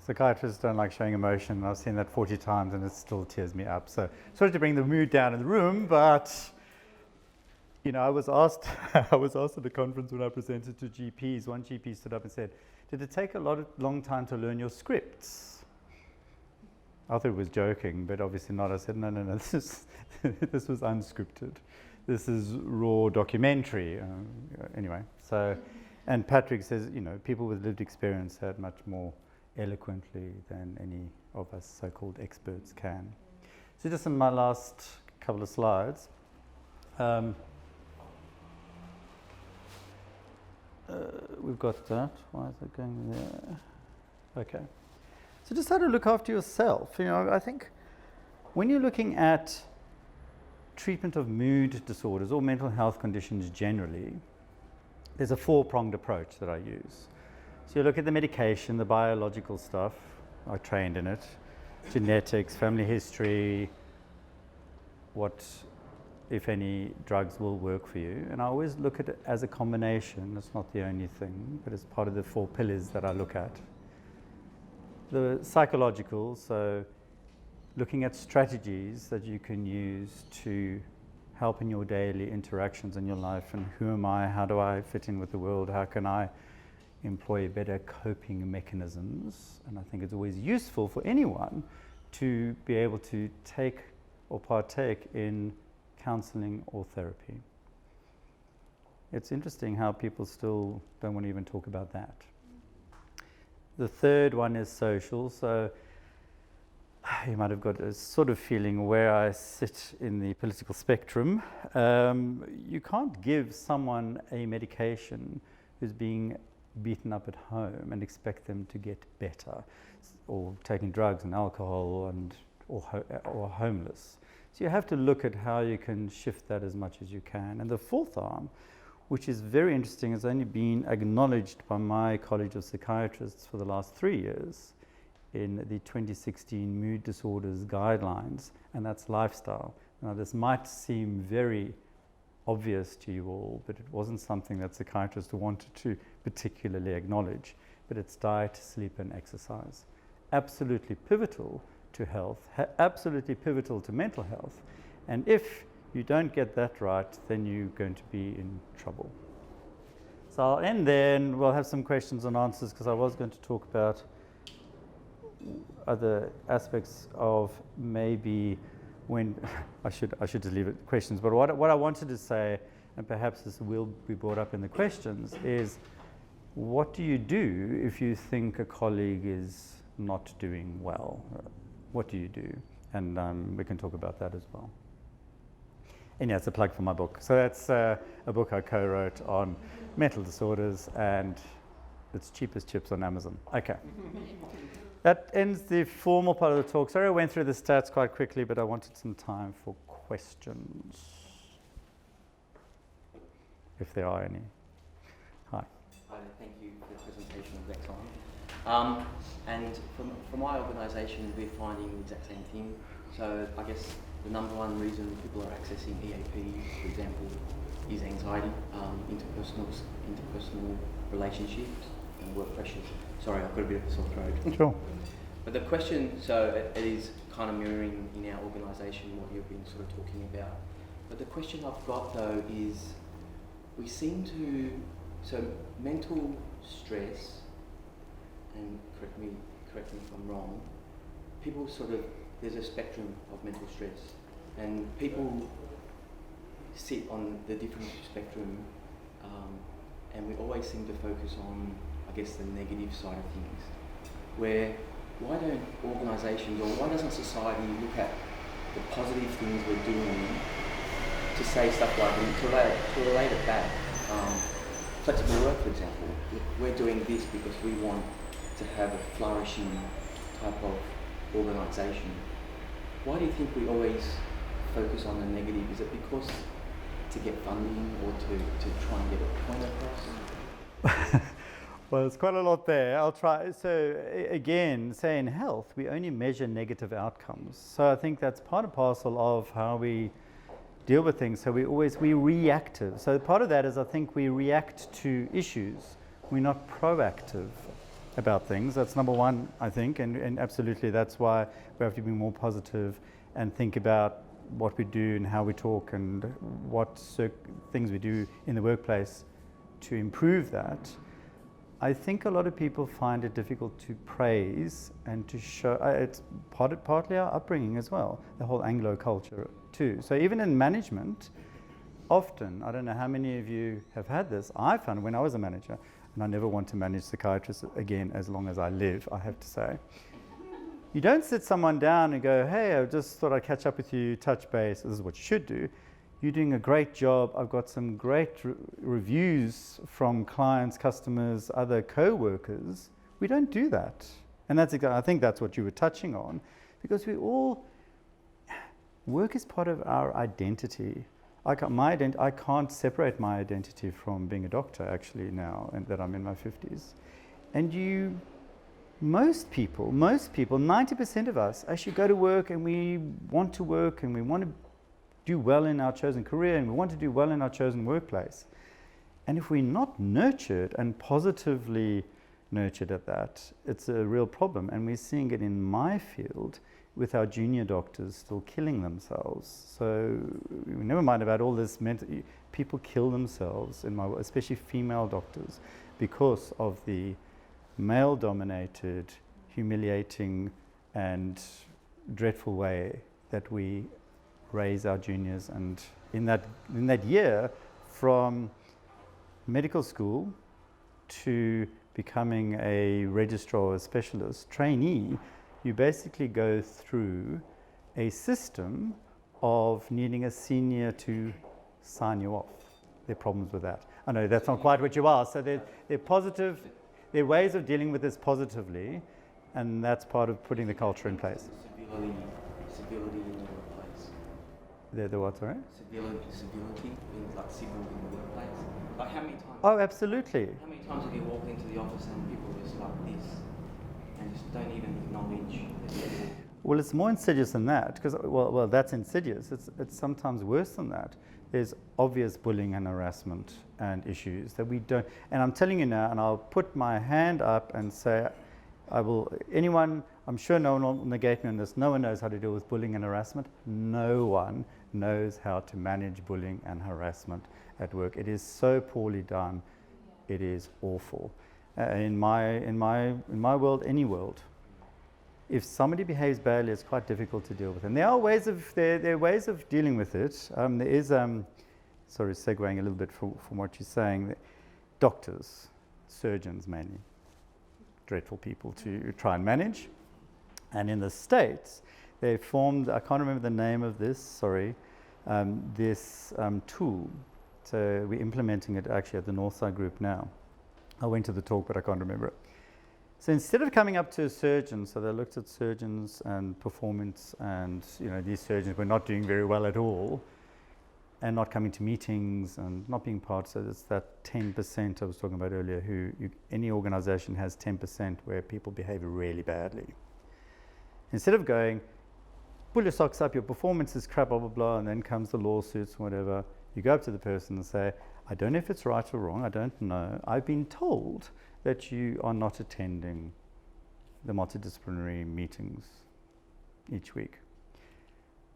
S2: Psychiatrists don't like showing emotion. I've seen that 40 times and it still tears me up. So sorry to bring the mood down in the room, but you know, I was asked at a conference when I presented to GPs. One GP stood up and said, "Did it take a long time to learn your scripts?" I thought it was joking, but obviously not. I said, no, this was unscripted. This is raw documentary. Anyway, so, and Patrick says, people with lived experience said much more eloquently than any of us so-called experts can. So just in my last couple of slides, we've got that. Why is it going there? Okay. So just how to look after yourself. I think when you're looking at treatment of mood disorders or mental health conditions generally, there's a four-pronged approach that I use. So you look at the medication, the biological stuff, I trained in it, genetics, family history, what, if any, drugs will work for you. And I always look at it as a combination. It's not the only thing, but it's part of the 4 pillars that I look at. The psychological, so looking at strategies that you can use to help in your daily interactions in your life, and who am I, how do I fit in with the world, how can I employ better coping mechanisms. And I think it's always useful for anyone to be able to take or partake in counseling or therapy. It's interesting how people still don't want to even talk about that. The third one is social. So you might have got a sort of feeling where I sit in the political spectrum. You can't give someone a medication who's being beaten up at home and expect them to get better, or taking drugs and alcohol or homeless. So you have to look at how you can shift that as much as you can. And the fourth arm, which is very interesting, has only been acknowledged by my College of Psychiatrists for the last 3 years in the 2016 Mood Disorders Guidelines, and that's lifestyle. Now this might seem very obvious to you all, but it wasn't something that psychiatrists wanted to particularly acknowledge, but it's diet, sleep and exercise. Absolutely pivotal to health, absolutely pivotal to mental health, and if you don't get that right, then you're going to be in trouble. So I'll end there and we'll have some questions and answers, because I was going to talk about other aspects of maybe when I should just leave it questions, but what I wanted to say, and perhaps this will be brought up in the questions, is what do you do if you think a colleague is not doing well? What do you do? And we can talk about that as well. And yeah, it's a plug for my book. So that's a book I co-wrote on mental disorders, and it's cheap as chips on Amazon. Okay. That ends the formal part of the talk. Sorry I went through the stats quite quickly, but I wanted some time for questions, if there are any. Hi.
S8: Hi, thank you for the presentation, it was excellent. And from my organisation, we're finding the exact same thing. So I guess the number one reason people are accessing EAP, for example, is anxiety, interpersonal relationships and work pressures. Sorry, I've got a bit of a sore throat.
S2: Sure.
S8: But the question, so it is kind of mirroring in our organisation what you've been sort of talking about. But the question I've got though is, we seem to, so mental stress, and correct me if I'm wrong, people sort of, there's a spectrum of mental stress, and people sit on the different spectrum, and we always seem to focus on, I guess, the negative side of things. Where, why don't organisations, or why doesn't society look at the positive things we're doing to say stuff like, to relate it back? Flexible work, for example, we're doing this because we want to have a flourishing type of organisation. Why do you think we always focus on the negative? Is it because to get funding, or to try and get a point across?
S2: Well, there's quite a lot there. I'll try. So again, say in health, we only measure negative outcomes. So I think that's part and parcel of how we deal with things. So we're reactive. So part of that is, I think we react to issues. We're not proactive about things. That's number one, I think, and absolutely that's why we have to be more positive and think about what we do and how we talk and what things we do in the workplace to improve that. I think a lot of people find it difficult to praise and to show. It's partly our upbringing as well, the whole Anglo culture too. So even in management, often, I don't know how many of you have had this, I found when I was a manager, and I never want to manage psychiatrists again as long as I live, I have to say. You don't sit someone down and go, hey, I just thought I'd catch up with you, touch base, this is what you should do. You're doing a great job. I've got some great reviews from clients, customers, other co-workers. We don't do that. And that's I think that's what you were touching on, because work is part of our identity. I can't separate my identity from being a doctor actually now, and that I'm in my 50s. And most people, 90% of us actually go to work and we want to work and we want to do well in our chosen career and we want to do well in our chosen workplace. And if we're not nurtured and positively nurtured at that, it's a real problem. And we're seeing it in my field with our junior doctors still killing themselves. So never mind about all this people kill themselves, especially female doctors, because of the male-dominated, humiliating and dreadful way that we raise our juniors. And in that year, from medical school to becoming a registrar or a specialist trainee, you basically go through a system of needing a senior to sign you off. There are problems with that. I know that's not quite what you asked. So they're positive. There are ways of dealing with this positively, and that's part of putting the culture in place.
S8: Civility in the workplace.
S2: The what, sorry?
S8: Civility, like civil in the workplace. Like how many times?
S2: Oh, absolutely.
S8: How many times have you walked into the office and people are just like this and just don't even acknowledge that?
S2: Well, it's more insidious than that, because well, that's insidious. It's sometimes worse than that. There's obvious bullying and harassment and issues that we don't. And I'm telling you now, and I'll put my hand up and say, I'm sure no one will negate me on this. No one knows how to deal with bullying and harassment. No one knows how to manage bullying and harassment at work. It is so poorly done. It is awful. In my world, any world, if somebody behaves badly, it's quite difficult to deal with. And there are ways of dealing with it. There is, sorry, segueing a little bit from what you're saying, doctors, surgeons mainly, dreadful people to try and manage. And in the States, they formed, I can't remember the name of this, this tool. So we're implementing it actually at the Northside Group now. I went to the talk, but I can't remember it. So instead of coming up to a surgeon, so they looked at surgeons and performance, and these surgeons were not doing very well at all, and not coming to meetings and not being part. So it's that 10% I was talking about earlier. Any organization has 10% where people behave really badly. Instead of going, pull your socks up, your performance is crap, blah blah blah, and then comes the lawsuits, whatever. You go up to the person and say, I don't know if it's right or wrong. I don't know. I've been told that you are not attending the multidisciplinary meetings each week.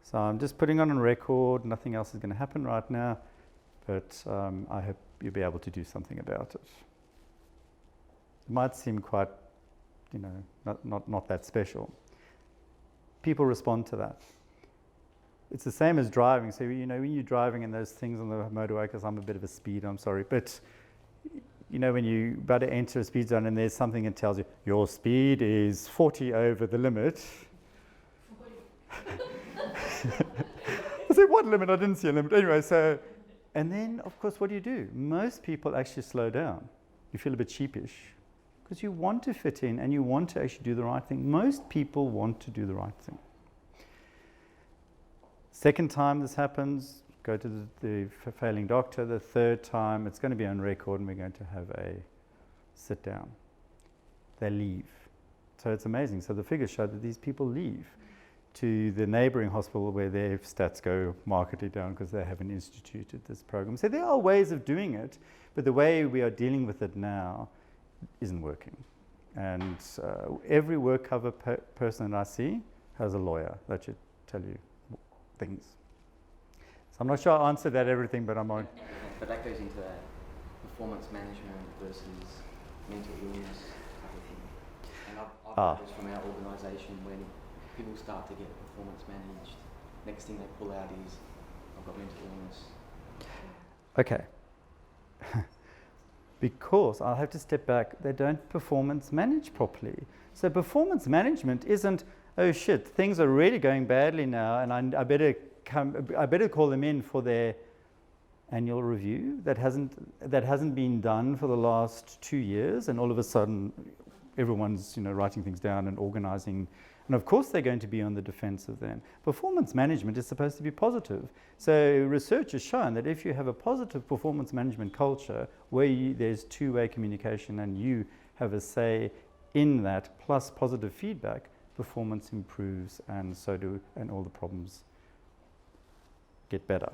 S2: So I'm just putting on record, nothing else is going to happen right now, but I hope you'll be able to do something about it. It might seem quite, not that special. People respond to that. It's the same as driving. So, when you're driving and those things on the motorway, because I'm a bit of a speeder, I'm sorry, but when you about to enter a speed zone and there's something that tells you your speed is 40 over the limit. I said, what limit? I didn't see a limit. Anyway, and then, of course, what do? Most people actually slow down. You feel a bit sheepish because you want to fit in and you want to actually do the right thing. Most people want to do the right thing. Second time this happens, go to the failing doctor. The third time, it's going to be on record and we're going to have a sit down. They leave. So it's amazing. So the figures show that these people leave to the neighboring hospital where their stats go markedly down because they haven't instituted this program. So there are ways of doing it, but the way we are dealing with it now isn't working. And every work cover person that I see has a lawyer that should tell you things. So I'm not sure I answered that everything, but I'm on.
S8: But that goes into that performance management versus mental illness type of thing. And I've
S2: Ah.
S8: noticed from our organisation when people start to get performance managed, next thing they pull out is, I've got mental illness.
S2: Okay. Because I'll have to step back, they don't performance manage properly. So performance management isn't, oh shit, things are really going badly now, and I better call them in for their annual review that hasn't been done for the last 2 years, and all of a sudden everyone's writing things down and organizing. And of course they're going to be on the defensive then. Performance management is supposed to be positive. So research has shown that if you have a positive performance management culture where there's two-way communication and you have a say in that, plus positive feedback, performance improves, and all the problems get better.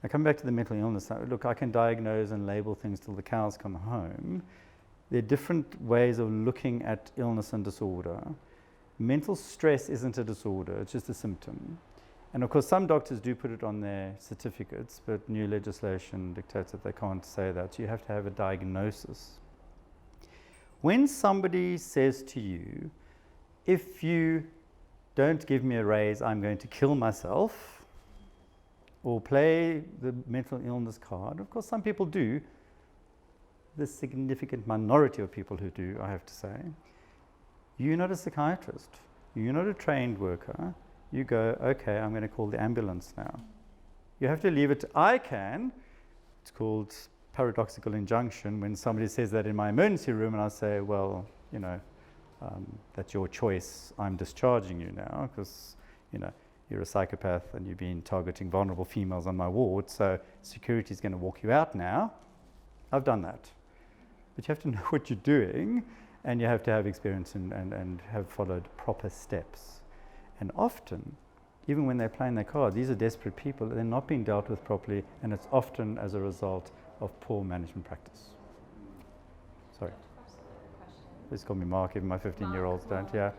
S2: Now coming back to the mental illness, look, I can diagnose and label things till the cows come home. There are different ways of looking at illness and disorder. Mental stress isn't a disorder, it's just a symptom. And of course, some doctors do put it on their certificates, but new legislation dictates that they can't say that. You have to have a diagnosis. When somebody says to you, if you don't give me a raise, I'm going to kill myself, or play the mental illness card, of course, some people do. The significant minority of people who do, I have to say. You're not a psychiatrist. You're not a trained worker. You go, okay, I'm going to call the ambulance now. You have to leave it to, I can. It's called paradoxical injunction when somebody says that in my emergency room and I say, well, that's your choice. I'm discharging you now because, you're a psychopath and you've been targeting vulnerable females on my ward, so security is going to walk you out now. I've done that. But you have to know what you're doing, and you have to have experience and have followed proper steps. And often, even when they're playing their card, these are desperate people, they're not being dealt with properly, and it's often as a result of poor management practice. Sorry. Please call me Mark, even my 15-year-olds don't, yeah.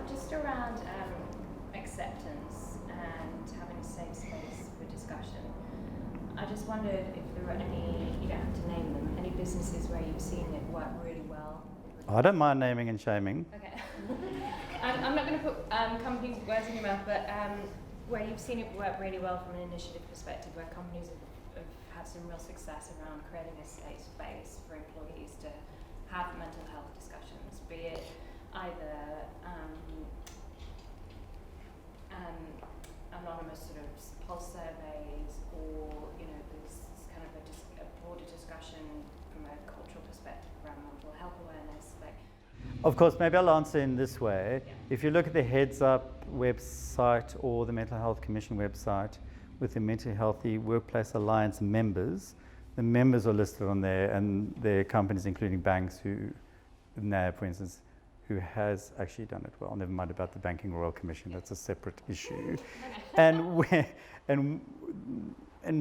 S9: Just around acceptance and having a safe space for discussion. I just wondered if there were any, you don't have to name them, any businesses where you've seen it work really well.
S2: I don't mind naming and shaming.
S9: Okay. I'm not going to put companies' words in your mouth, but where you've seen it work really well from an initiative perspective, where companies have had some real success around creating a safe space for employees to have mental health discussions, be it either anonymous sort of pulse surveys, or there's kind of a broader discussion from a cultural perspective around mental health awareness.
S2: Of course, maybe I'll answer in this way.
S9: Yeah.
S2: If you look at the Heads Up website or the Mental Health Commission website with the Mental Healthy Workplace Alliance members, the members are listed on there, and there are companies including banks NAB for instance, who has actually done it well. Never mind about the Banking Royal Commission, that's a separate issue. And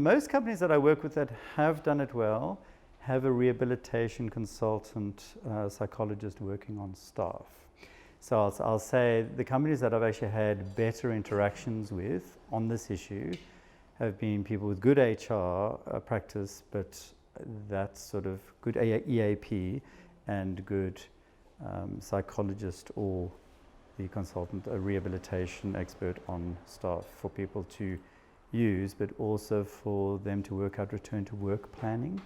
S2: most companies that I work with that have done it well have a rehabilitation consultant, psychologist working on staff. So I'll say the companies that I've actually had better interactions with on this issue have been people with good HR practice, but that sort of good EAP and good psychologist or the consultant, a rehabilitation expert on staff for people to use, but also for them to work out return to work planning. Yeah.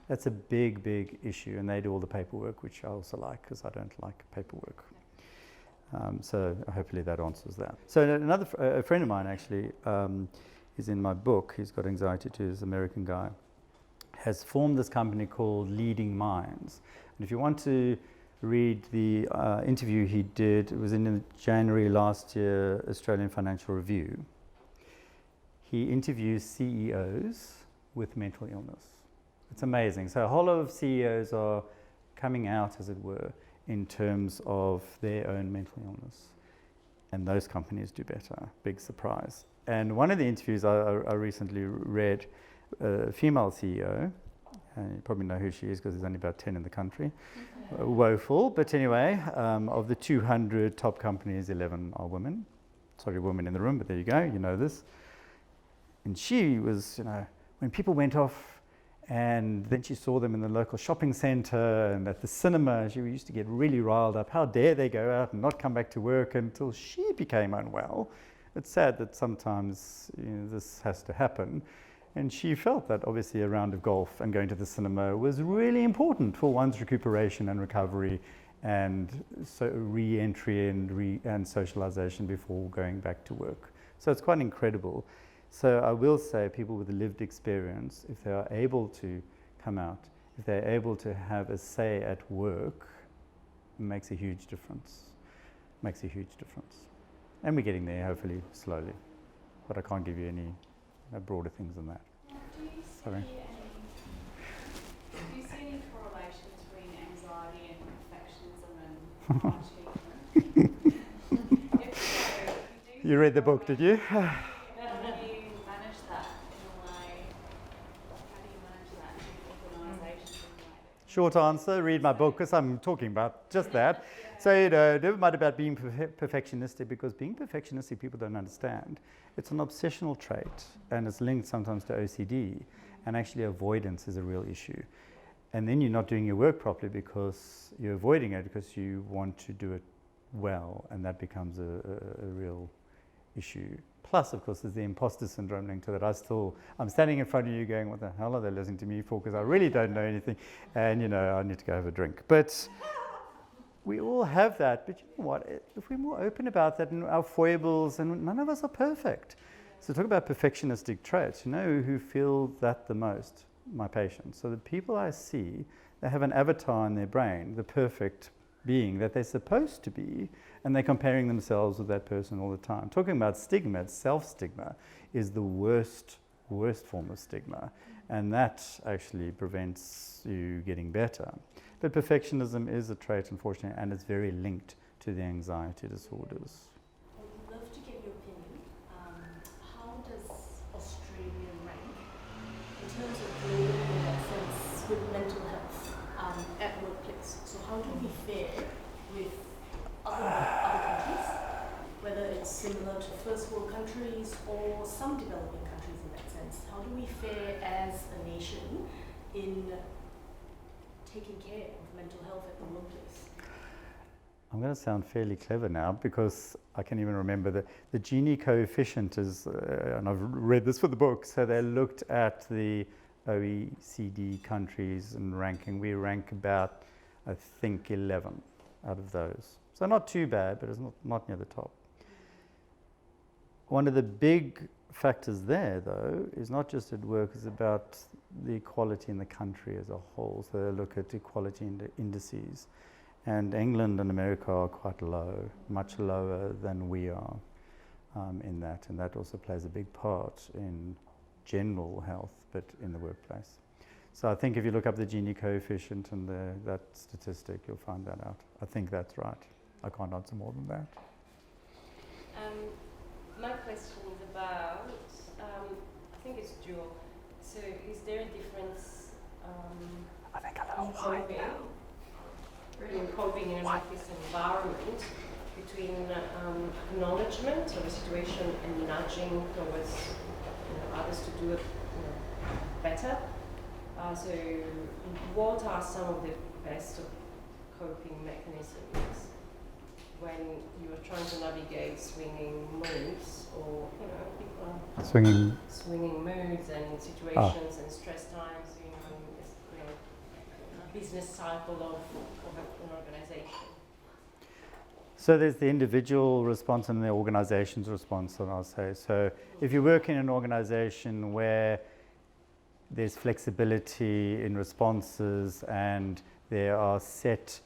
S2: That's a big, big issue, and they do all the paperwork, which I also like because I don't like paperwork. So hopefully that answers that. So a friend of mine actually is in my book. He's got anxiety too, this American guy, has formed this company called Leading Minds. And if you want to read the interview he did, it was in January last year, Australian Financial Review. He interviews CEOs with mental illness. It's amazing. So a whole lot of CEOs are coming out, as it were, in terms of their own mental illness. And those companies do better. Big surprise. And one of the interviews I recently read, a female CEO, and you probably know who she is because there's only about 10 in the country. Woeful, but anyway, of the 200 top companies, 11 are women. Sorry, women in the room, but there you go, you know this. And she was, when people went off And then she saw them in the local shopping centre and at the cinema. She used to get really riled up. How dare they go out and not come back to work, until she became unwell. It's sad that sometimes this has to happen. And she felt that obviously a round of golf and going to the cinema was really important for one's recuperation and recovery, and so re-entry and socialization before going back to work. So it's quite incredible. So I will say, people with a lived experience, if they are able to come out, if they're able to have a say at work, it makes a huge difference. Makes a huge difference. And we're getting there, hopefully, slowly. But I can't give you any broader things than that. Sorry.
S10: Do you see any correlation between anxiety and perfectionism and achievement? If so,
S2: You read the book, did you? Short answer, read my book, because I'm talking about just that. So, never mind about being perfectionistic, because being perfectionistic, people don't understand. It's an obsessional trait, and it's linked sometimes to OCD, and actually avoidance is a real issue. And then you're not doing your work properly because you're avoiding it because you want to do it well, and that becomes a real issue. Plus, of course, there's the imposter syndrome linked to that. I'm standing in front of you going, what the hell are they listening to me for? Because I really don't know anything. And, I need to go have a drink. But we all have that. But you know what? If we're more open about that and our foibles, and none of us are perfect. So talk about perfectionistic traits. Who feel that the most? My patients. So the people I see, they have an avatar in their brain, the perfect being that they're supposed to be, and they're comparing themselves with that person all the time. Talking about stigma, self-stigma is the worst form of stigma, and that actually prevents you getting better. But perfectionism is a trait, unfortunately, and it's very linked to the anxiety disorders.
S6: I would love to get your opinion. How does Australia rank in terms of global, in that sense, with mental health at workplace? So how do we fare with other countries, whether it's similar to first world countries or some developing countries in that sense? How do we fare as a nation in taking care of mental health at the workplace?
S2: I'm going to sound fairly clever now, because I can even remember the Gini coefficient is, and I've read this for the book, so they looked at the OECD countries and ranking. We rank about, I think, 11 out of those. So not too bad, but it's not near the top. One of the big factors there, though, is not just at work, it's about the equality in the country as a whole. So they look at equality indices. And England and America are quite low, much lower than we are in that. And that also plays a big part in general health, but in the workplace. So I think if you look up the Gini coefficient and that statistic, you'll find that out. I think that's right. I can't answer more than that.
S9: My question is about, I think it's dual. So is there a difference in coping in an office environment between acknowledgement of a situation and nudging towards others to do it better? So what are some of the best coping mechanisms when you're trying to navigate swinging moods, or people are swinging moods and situations and stress times, business cycle of an organization?
S2: So there's the individual response and the organization's response, and I'll say. So if you work in an organization where there's flexibility in responses and there are set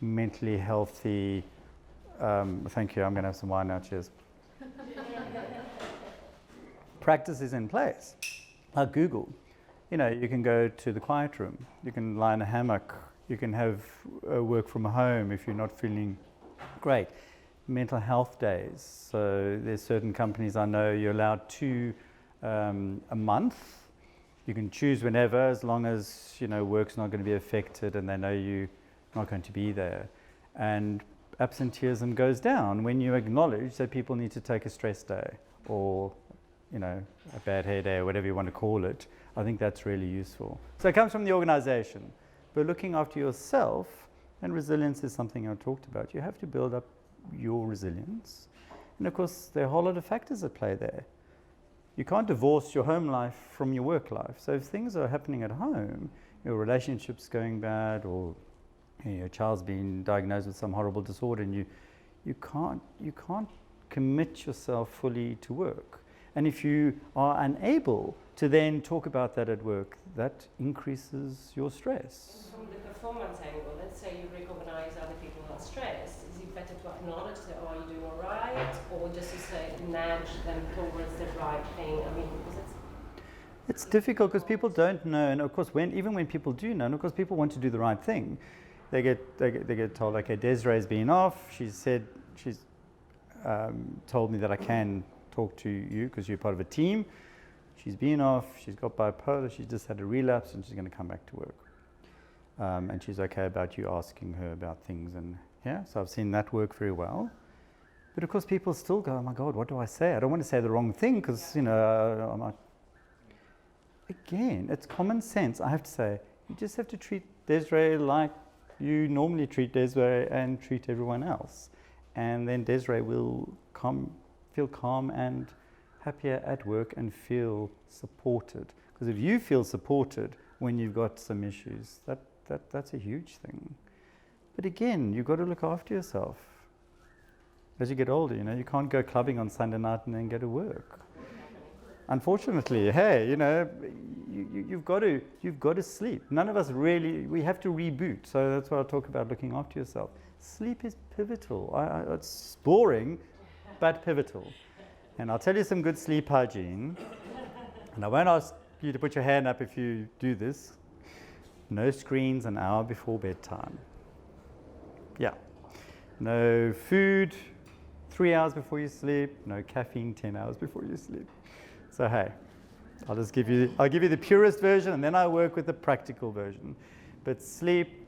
S2: mentally healthy, thank you, I'm going to have some wine now, cheers. Practices in place, like Google. You can go to the quiet room, you can lie in a hammock, you can have work from home if you're not feeling great. Mental health days. So there's certain companies I know you're allowed 2 a month. You can choose whenever, as long as work's not going to be affected and they know you're not going to be there. And absenteeism goes down when you acknowledge that people need to take a stress day or a bad hair day or whatever you want to call it. I think that's really useful. So it comes from the organization. But looking after yourself, and resilience is something I talked about, you have to build up your resilience. And of course, there are a whole lot of factors at play there. You can't divorce your home life from your work life. So if things are happening at home, your relationship's going bad, or your child's been diagnosed with some horrible disorder, and you can't commit yourself fully to work. And if you are unable to then talk about that at work, that increases your stress.
S11: From the performance angle, let's say you recognize other people are stressed, is it better to acknowledge that, oh, you do all right, or just to say, nudge them towards the right thing? I mean, because
S2: it's difficult because people don't know, and of course, even when people do know, and of course, people want to do the right thing, they get told, okay, Desiree's been off. She's told me that I can talk to you because you're part of a team. She's been off. She's got bipolar. She's just had a relapse, and she's going to come back to work. And she's okay about you asking her about things, and so I've seen that work very well. But of course, people still go, oh my God, what do I say? I don't want to say the wrong thing because I might. Again, it's common sense. I have to say, you just have to treat Desiree like you normally treat Desiree and treat everyone else. And then Desiree will feel calm and happier at work and feel supported. Because if you feel supported when you've got some issues, that's a huge thing. But again, you've got to look after yourself. As you get older, you can't go clubbing on Sunday night and then go to work. Unfortunately, hey, you've got to sleep. None of us really, we have to reboot. So that's why I talk about looking after yourself. Sleep is pivotal. It's boring, but pivotal. And I'll tell you some good sleep hygiene. And I won't ask you to put your hand up if you do this. No screens an hour before bedtime. Yeah. No food 3 hours before you sleep. No caffeine 10 hours before you sleep. So hey, I'll give you the purest version, and then I work with the practical version. But sleep,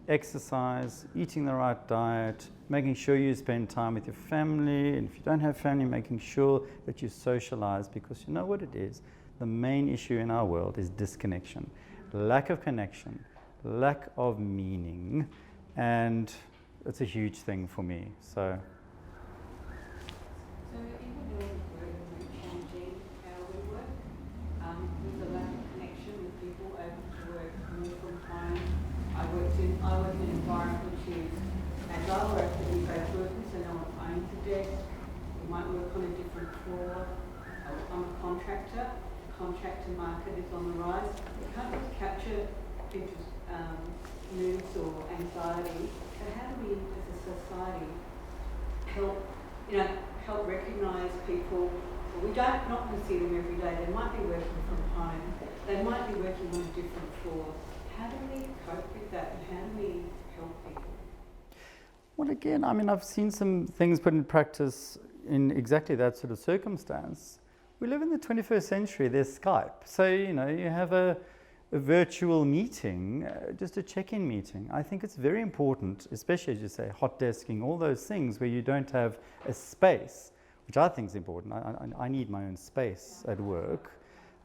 S2: exercise, eating the right diet, making sure you spend time with your family, and if you don't have family, making sure that you socialize, because you know what it is. The main issue in our world is disconnection, lack of connection, lack of meaning, and it's a huge thing for me. So
S10: even though we're changing how we work, with the lack of connection with people able to work more from home. I work in an environment which is agile, where we both working, so no one owns the desk. We might work on a different floor. I'm a contractor. The contractor market is on the rise. We can't just capture people's moods or anxiety. So how do we, as a society, help recognise people? We don't not going to see them every day. They might be working from home. They might be working on a different floor. How do we cope with that, and how do we help people?
S2: Well, again, I've seen some things put in practice in exactly that sort of circumstance. We live in the 21st century. There's Skype. So, you have a virtual meeting, just a check-in meeting. I think it's very important, especially as you say, hot desking, all those things where you don't have a space, which I think is important. I need my own space at work.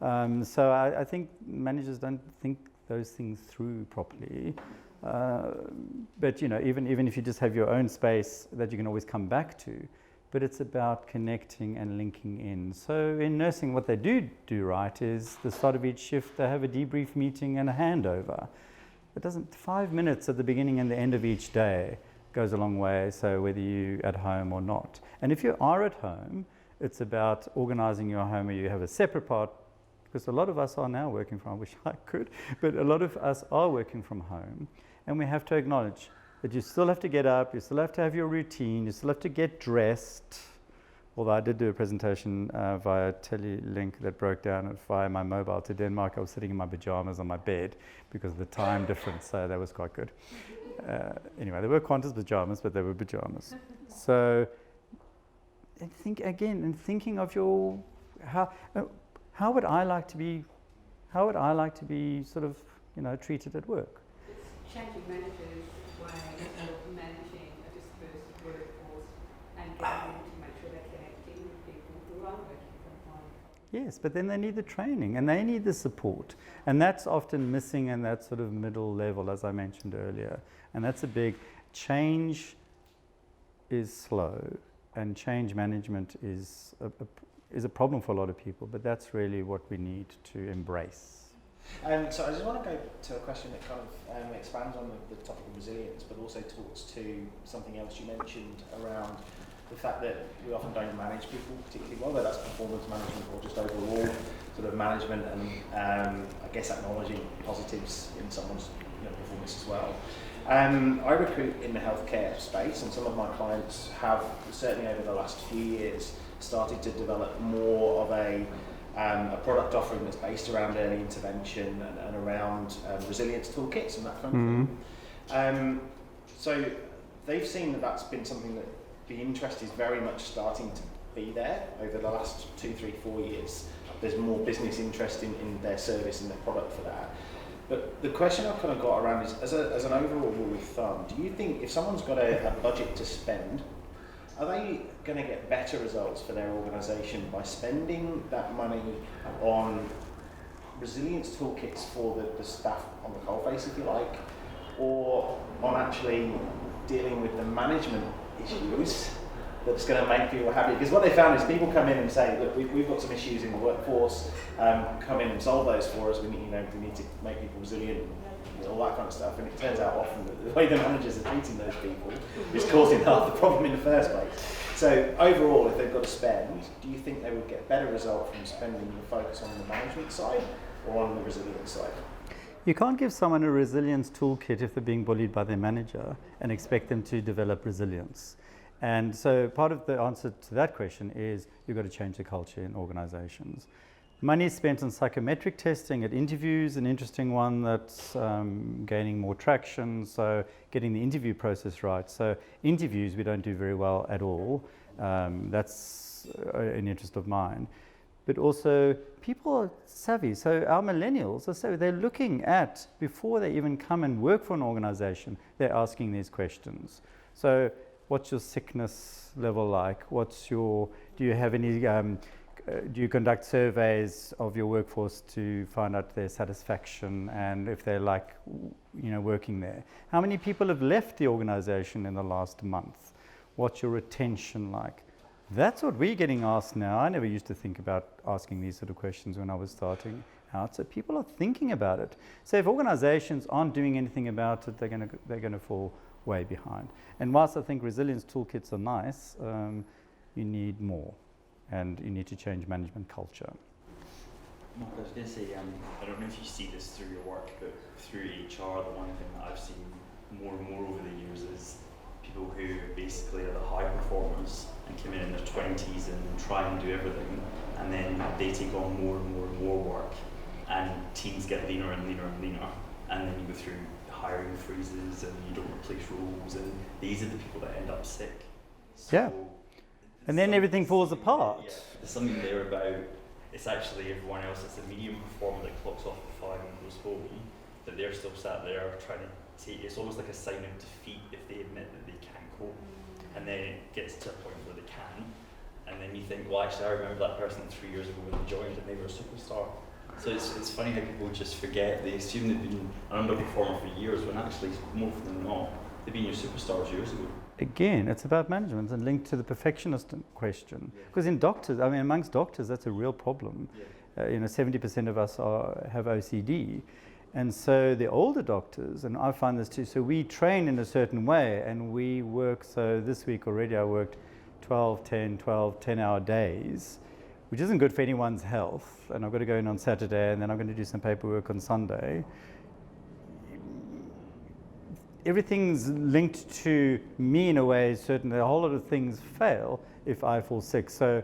S2: So I think managers don't think those things through properly. But even if you just have your own space that you can always come back to, but it's about connecting and linking in. So in nursing, what they do right is the start of each shift, they have a debrief meeting and a handover. 5 minutes at the beginning and the end of each day goes a long way, so whether you're at home or not. And if you are at home, it's about organizing your home where you have a separate part, because a lot of us are now working from home, I wish I could, but a lot of us are working from home, and we have to acknowledge that you still have to get up, you still have to have your routine, you still have to get dressed. Although I did do a presentation via Telelink that broke down via my mobile to Denmark. I was sitting in my pajamas on my bed because of the time difference, so that was quite good. Anyway, they were Qantas pajamas, but they were pajamas. So, thinking of how would I like to be sort of treated at work?
S10: It's changing managers' way of managing a dispersed workforce and getting them to make sure they're connecting with people who are working from home.
S2: Yes, but then they need the training and they need the support. And that's often missing in that sort of middle level, as I mentioned earlier. And that's a big change is slow, and change management is a problem for a lot of people, but that's really what we need to embrace.
S12: So I just want to go to a question that kind of expands on the topic of resilience, but also talks to something else you mentioned around the fact that we often don't manage people particularly well, whether that's performance management or just overall sort of management, and I guess acknowledging positives in someone's performance as well. I recruit in the healthcare space, and some of my clients have certainly over the last few years started to develop more of a product offering that's based around early intervention and around resilience toolkits and that kind of thing. So they've seen that that's been something that the interest is very much starting to be there over the last 2, 3, 4 years. There's more business interest in their service and their product for that. But the question I've kind of got around is, as an overall rule of thumb, do you think if someone's got a budget to spend, are they going to get better results for their organisation by spending that money on resilience toolkits for the staff on the coalface, if you like, or on actually dealing with the management issues that's going to make people happy? Because what they found is people come in and say, look, we've got some issues in the workforce, come in and solve those for us, we need to make people resilient, all that kind of stuff, and it turns out often that the way the managers are treating those people is causing half the problem in the first place. So overall, if they've got to spend, do you think they would get better result from spending the focus on the management side or on the resilience side?
S2: You can't give someone a resilience toolkit if they're being bullied by their manager and expect them to develop resilience. And so part of the answer to that question is you've got to change the culture in organizations. Money is spent on psychometric testing at interviews, an interesting one that's gaining more traction, so getting the interview process right. So interviews we don't do very well at all. That's an interest of mine. But also people are savvy. So our millennials are savvy. They're looking at, before they even come and work for an organization, they're asking these questions. So what's your sickness level like? Do you have any, do you conduct surveys of your workforce to find out their satisfaction and if they like, working there? How many people have left the organization in the last month? What's your retention like? That's what we're getting asked now. I never used to think about asking these sort of questions when I was starting out. So people are thinking about it. So if organizations aren't doing anything about it, they're going to fall way behind. And whilst I think resilience toolkits are nice, you need more, and you need to change management culture.
S13: Mark, I was going to say, I don't know if you see this through your work, but through HR, the one thing that I've seen more and more over the years is people who basically are the high performers and come in their 20s and try and do everything, and then they take on more and more and more work, and teams get leaner and leaner and leaner, and then you go through hiring freezes and you don't replace roles, and these are the people that end up sick. So
S2: yeah. And then everything falls apart.
S13: Yeah. There's something there about, it's actually everyone else, it's the medium performer that clocks off at 5 and goes home, that they're still sat there trying to take, it's almost like a sign of defeat if they admit that they can't cope. And then it gets to a point where they can, and then you think, well actually I remember that person 3 years ago when they joined and they were a superstar. So it's funny how people just forget, they assume they've been an underperformer for years when actually more often than not, they've been your superstars years ago.
S2: Again, it's about management and linked to the perfectionist question. Because in doctors, amongst doctors, that's a real problem. 70% of us have OCD. And so the older doctors, and I find this too, so we train in a certain way and we work, so this week already I worked 10-hour days, which isn't good for anyone's health. And I've got to go in on Saturday and then I'm going to do some paperwork on Sunday. Everything's linked to me in a way, certainly a whole lot of things fail if I fall sick. So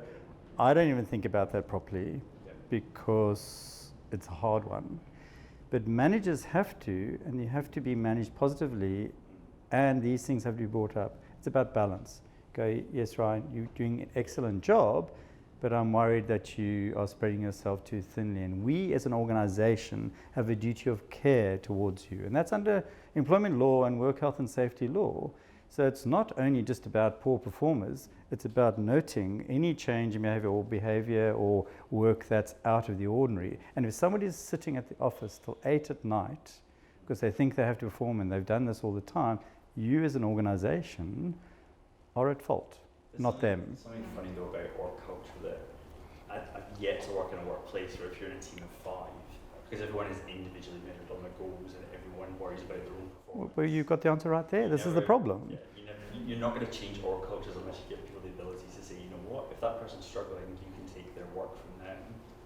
S2: I don't even think about that properly because it's a hard one. But managers have to, and you have to be managed positively, and these things have to be brought up. It's about balance. Go, yes, Ryan, you're doing an excellent job, but I'm worried that you are spreading yourself too thinly. And we as an organization have a duty of care towards you. And that's under employment law and work health and safety law, So it's not only just about poor performers, it's about noting any change in behavior or work that's out of the ordinary. And if somebody's sitting at the office till 8 at night because they think they have to perform and they've done this all the time, you as an organization are at fault, not them.
S13: Something funny though about work culture that I've yet to work in a workplace where if you're in a team of 5, because everyone is individually measured on their goals and everyone worries about their own performance.
S2: Well, you've got the answer right there. This is the problem.
S13: Yeah, you're not going to change org cultures unless you give people the ability to say, you know what, if that person's struggling, you can take their work from them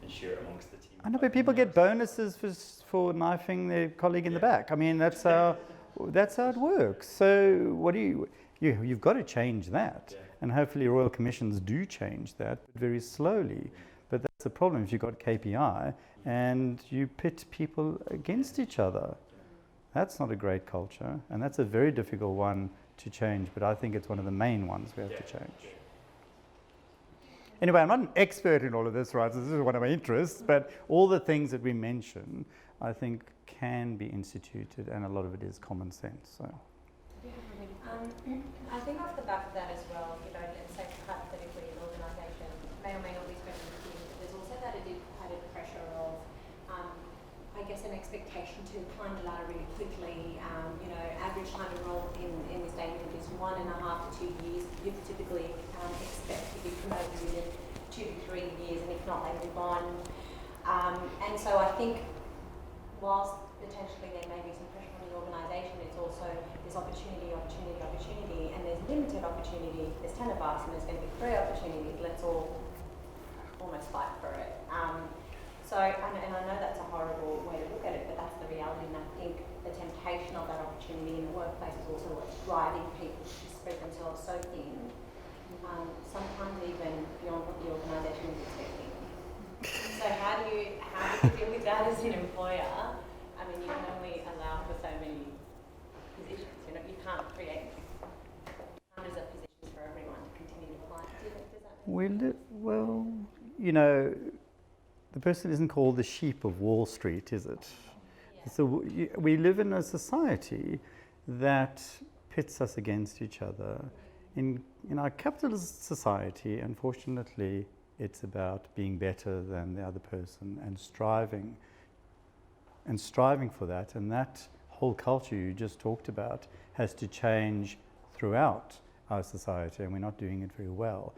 S13: and share it amongst the team.
S2: I know, but people get bonuses for knifing their colleague in the back. I mean, that's how it works. So what do you've got to change that. Yeah. And hopefully Royal Commissions do change that, but very slowly. But that's the problem if you've got KPI and you pit people against each other. That's not a great culture, and that's a very difficult one to change, but I think it's one of the main ones we have to change. Anyway, I'm not an expert in all of this, right? So this is one of my interests, but all the things that we mention, I think, can be instituted, and a lot of it is common sense. So.
S14: I think off the back of that as well, let's say hypothetically an organisation may or may not be spending the team, but there's also that added pressure of, I guess, an expectation to climb the ladder really quickly. Average time enrolled in this day and age is 1.5 to 2 years. You typically expect to be promoted within 2 to 3 years, and if not, they move on. And so I think whilst potentially there may be some pressure on the organisation, it's also there's opportunity, and there's limited opportunity. There's 10 of us, and there's going to be 3 opportunities. Let's all almost fight for it. So, and I know that's a horrible way to look at it, but that's the reality, and I think the temptation of that opportunity in the workplace is also what's driving people to spread themselves so thin, sometimes even beyond what the organisation is expecting. So how do you deal with that as an employer? I mean, you can only allow for so many positions. You can't create hundreds of positions for everyone to continue to apply.
S2: Well, the person isn't called the sheep of Wall Street, is it? Yeah. So we live in a society that pits us against each other. In our capitalist society, unfortunately, it's about being better than the other person and striving for that. And that whole culture you just talked about has to change throughout our society, and we're not doing it very well.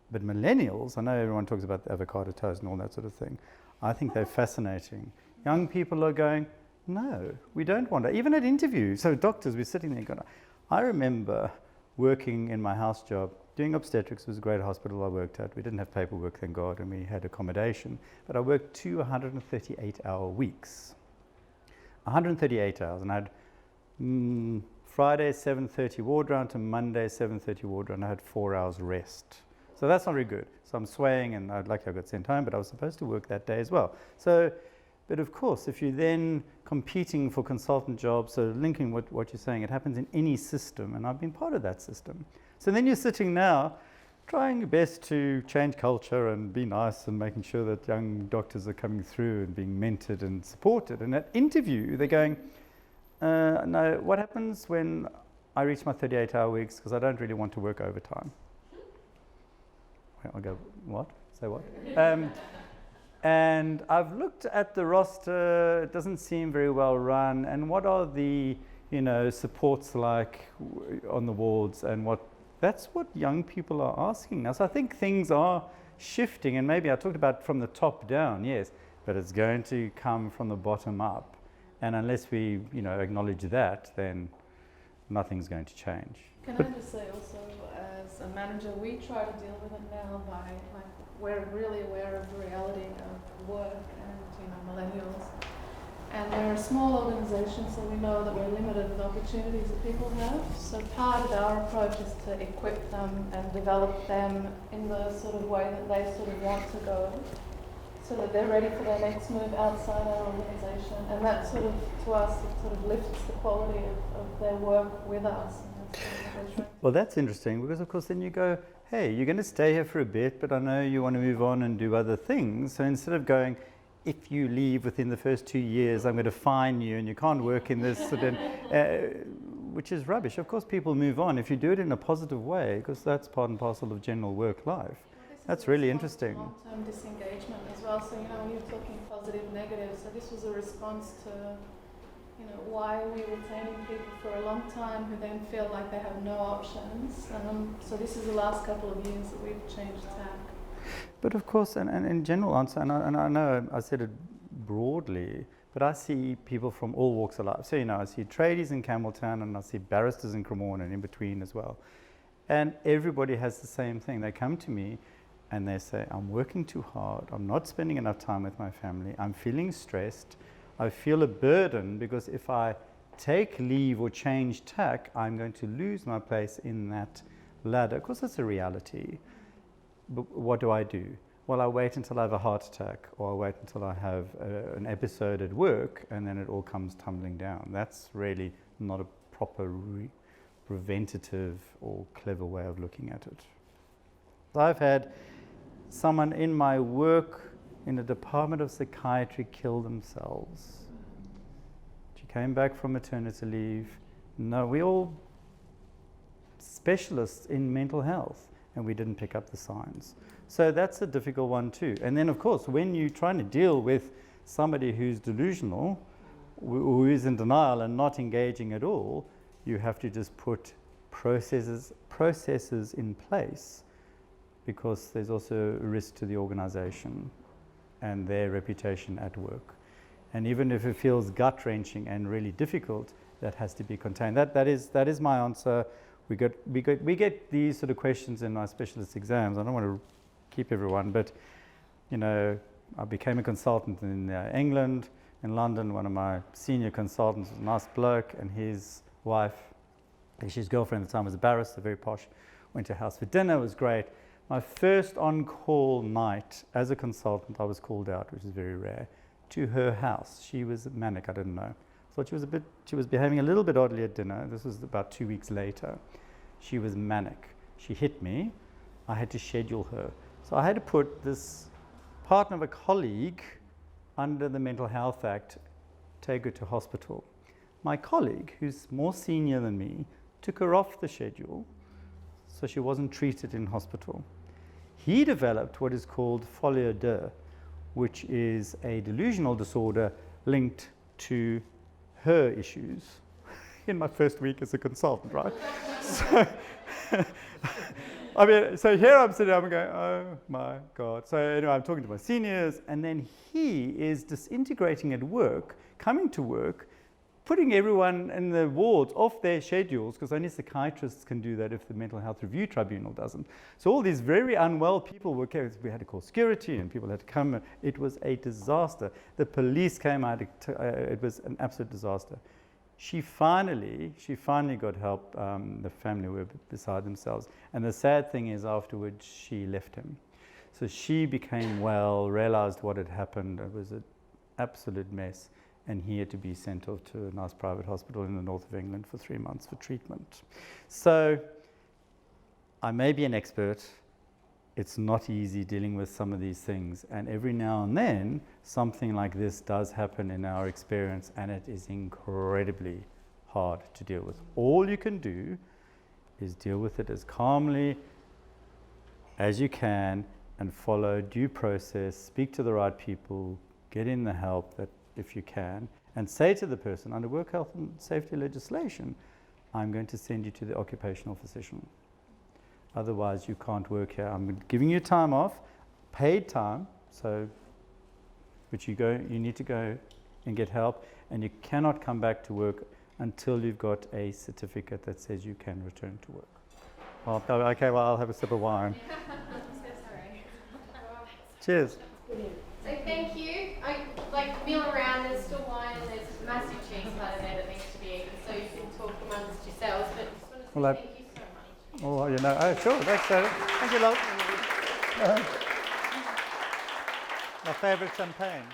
S2: But millennials, I know everyone talks about the avocado toast and all that sort of thing. I think they're fascinating. Young people are going, no, we don't want to. Even at interviews, so doctors, we're sitting there going, I remember working in my house job, doing obstetrics. It was a great hospital I worked at. We didn't have paperwork, thank God, and we had accommodation. But I worked 2 138-hour weeks. 138 hours, and I had Friday 7:30 ward round to Monday 7:30 ward round. I had 4 hours rest. So that's not very good. So I'm swaying, and I got sent home, but I was supposed to work that day as well. So, but of course, if you're then competing for consultant jobs, so linking what you're saying, it happens in any system, and I've been part of that system. So then you're sitting now, trying your best to change culture and be nice and making sure that young doctors are coming through and being mentored and supported. And at interview, they're going, no, what happens when I reach my 38-hour weeks because I don't really want to work overtime? I'll go, what? Say what? And I've looked at the roster, it doesn't seem very well run, and what are the supports like on the wards, and that's what young people are asking now. So I think things are shifting, and maybe I talked about from the top down, yes, but it's going to come from the bottom up, and unless we acknowledge that, then nothing's going to change.
S15: Can I just say also, as a manager, we try to deal with it now by, we're really aware of the reality of work and, millennials. And we're a small organisation, so we know that we're limited with opportunities that people have. So part of our approach is to equip them and develop them in the sort of way that they sort of want to go, so that they're ready for their next move outside our organisation. And that sort of, to us, it sort of lifts the quality of their work with us.
S2: Well, that's interesting, because of course then you go, hey, you're going to stay here for a bit, but I know you want to move on and do other things. So instead of going, if you leave within the first 2 years, I'm going to fine you and you can't work in this, then which is rubbish. Of course, people move on if you do it in a positive way, because that's part and parcel of general work life. That's really interesting.
S15: Long-term disengagement as well. So, you know, when you're talking positive, negative, so this was a response to, you know, why we were retaining people for a long time who then feel like they have no options. So this is the last couple of years that we've changed tack.
S2: But of course, and in general answer, and I know I said it broadly, but I see people from all walks of life. So, you know, I see tradies in Campbelltown and I see barristers in Cremorne and in between as well. And everybody has the same thing. They come to me and they say, I'm working too hard, I'm not spending enough time with my family, I'm feeling stressed, I feel a burden because if I take leave or change tack, I'm going to lose my place in that ladder. Of course, that's a reality. But what do? Well, I wait until I have a heart attack, or I wait until I have an episode at work, and then it all comes tumbling down. That's really not a proper preventative or clever way of looking at it. I've had someone in my work in the Department of Psychiatry kill themselves. She came back from maternity leave. No, we're all specialists in mental health, and we didn't pick up the signs. So that's a difficult one too. And then, of course, when you're trying to deal with somebody who's delusional, who is in denial and not engaging at all, you have to just put processes in place, because there's also a risk to the organization and their reputation at work. And even if it feels gut-wrenching and really difficult, that has to be contained. That is my answer. We get these sort of questions in our specialist exams. I don't want to keep everyone, but you know, I became a consultant in England, in London. One of my senior consultants was a nice bloke, and his wife, his girlfriend at the time, was a barrister, very posh. Went to her house for dinner, it was great. My first on-call night as a consultant, I was called out, which is very rare, to her house. She was manic, I didn't know. Thought she was behaving a little bit oddly at dinner. This was about 2 weeks later. She was manic. She hit me. I had to schedule her. So I had to put this partner of a colleague under the Mental Health Act, take her to hospital. My colleague, who's more senior than me, took her off the schedule so she wasn't treated in hospital. He developed what is called folie à deux, which is a delusional disorder linked to her issues in my first week as a consultant, right? So, I mean, so here I'm sitting, I'm going, oh my God. So anyway, I'm talking to my seniors, and then he is disintegrating at work, coming to work, putting everyone in the wards off their schedules, because only psychiatrists can do that if the Mental Health Review Tribunal doesn't. So all these very unwell people were, we had to call security and people had to come. It was a disaster. The police came out, it was an absolute disaster. She finally got help. The family were beside themselves. And the sad thing is afterwards she left him. So she became well, realized what had happened. It was an absolute mess. And he had to be sent off to a nice private hospital in the north of England for 3 months for treatment. So I may be an expert. It's not easy dealing with some of these things. And every now and then, something like this does happen in our experience, and it is incredibly hard to deal with. All you can do is deal with it as calmly as you can and follow due process, speak to the right people, get in the help that if you can, and say to the person, under work health and safety legislation, I'm going to send you to the occupational physician. Otherwise, you can't work here. I'm giving you time off, paid time, but you need to go and get help, and you cannot come back to work until you've got a certificate that says you can return to work. Well, okay, well, I'll have a sip of wine. Cheers.
S14: So thank you. Meal around, there's still wine, and there's massive cheese platter there that needs to be eaten, so you can talk amongst yourselves. But just want to say thank you so much.
S2: Oh, you know, sure, thanks, David. Thank you, love. My favourite champagne.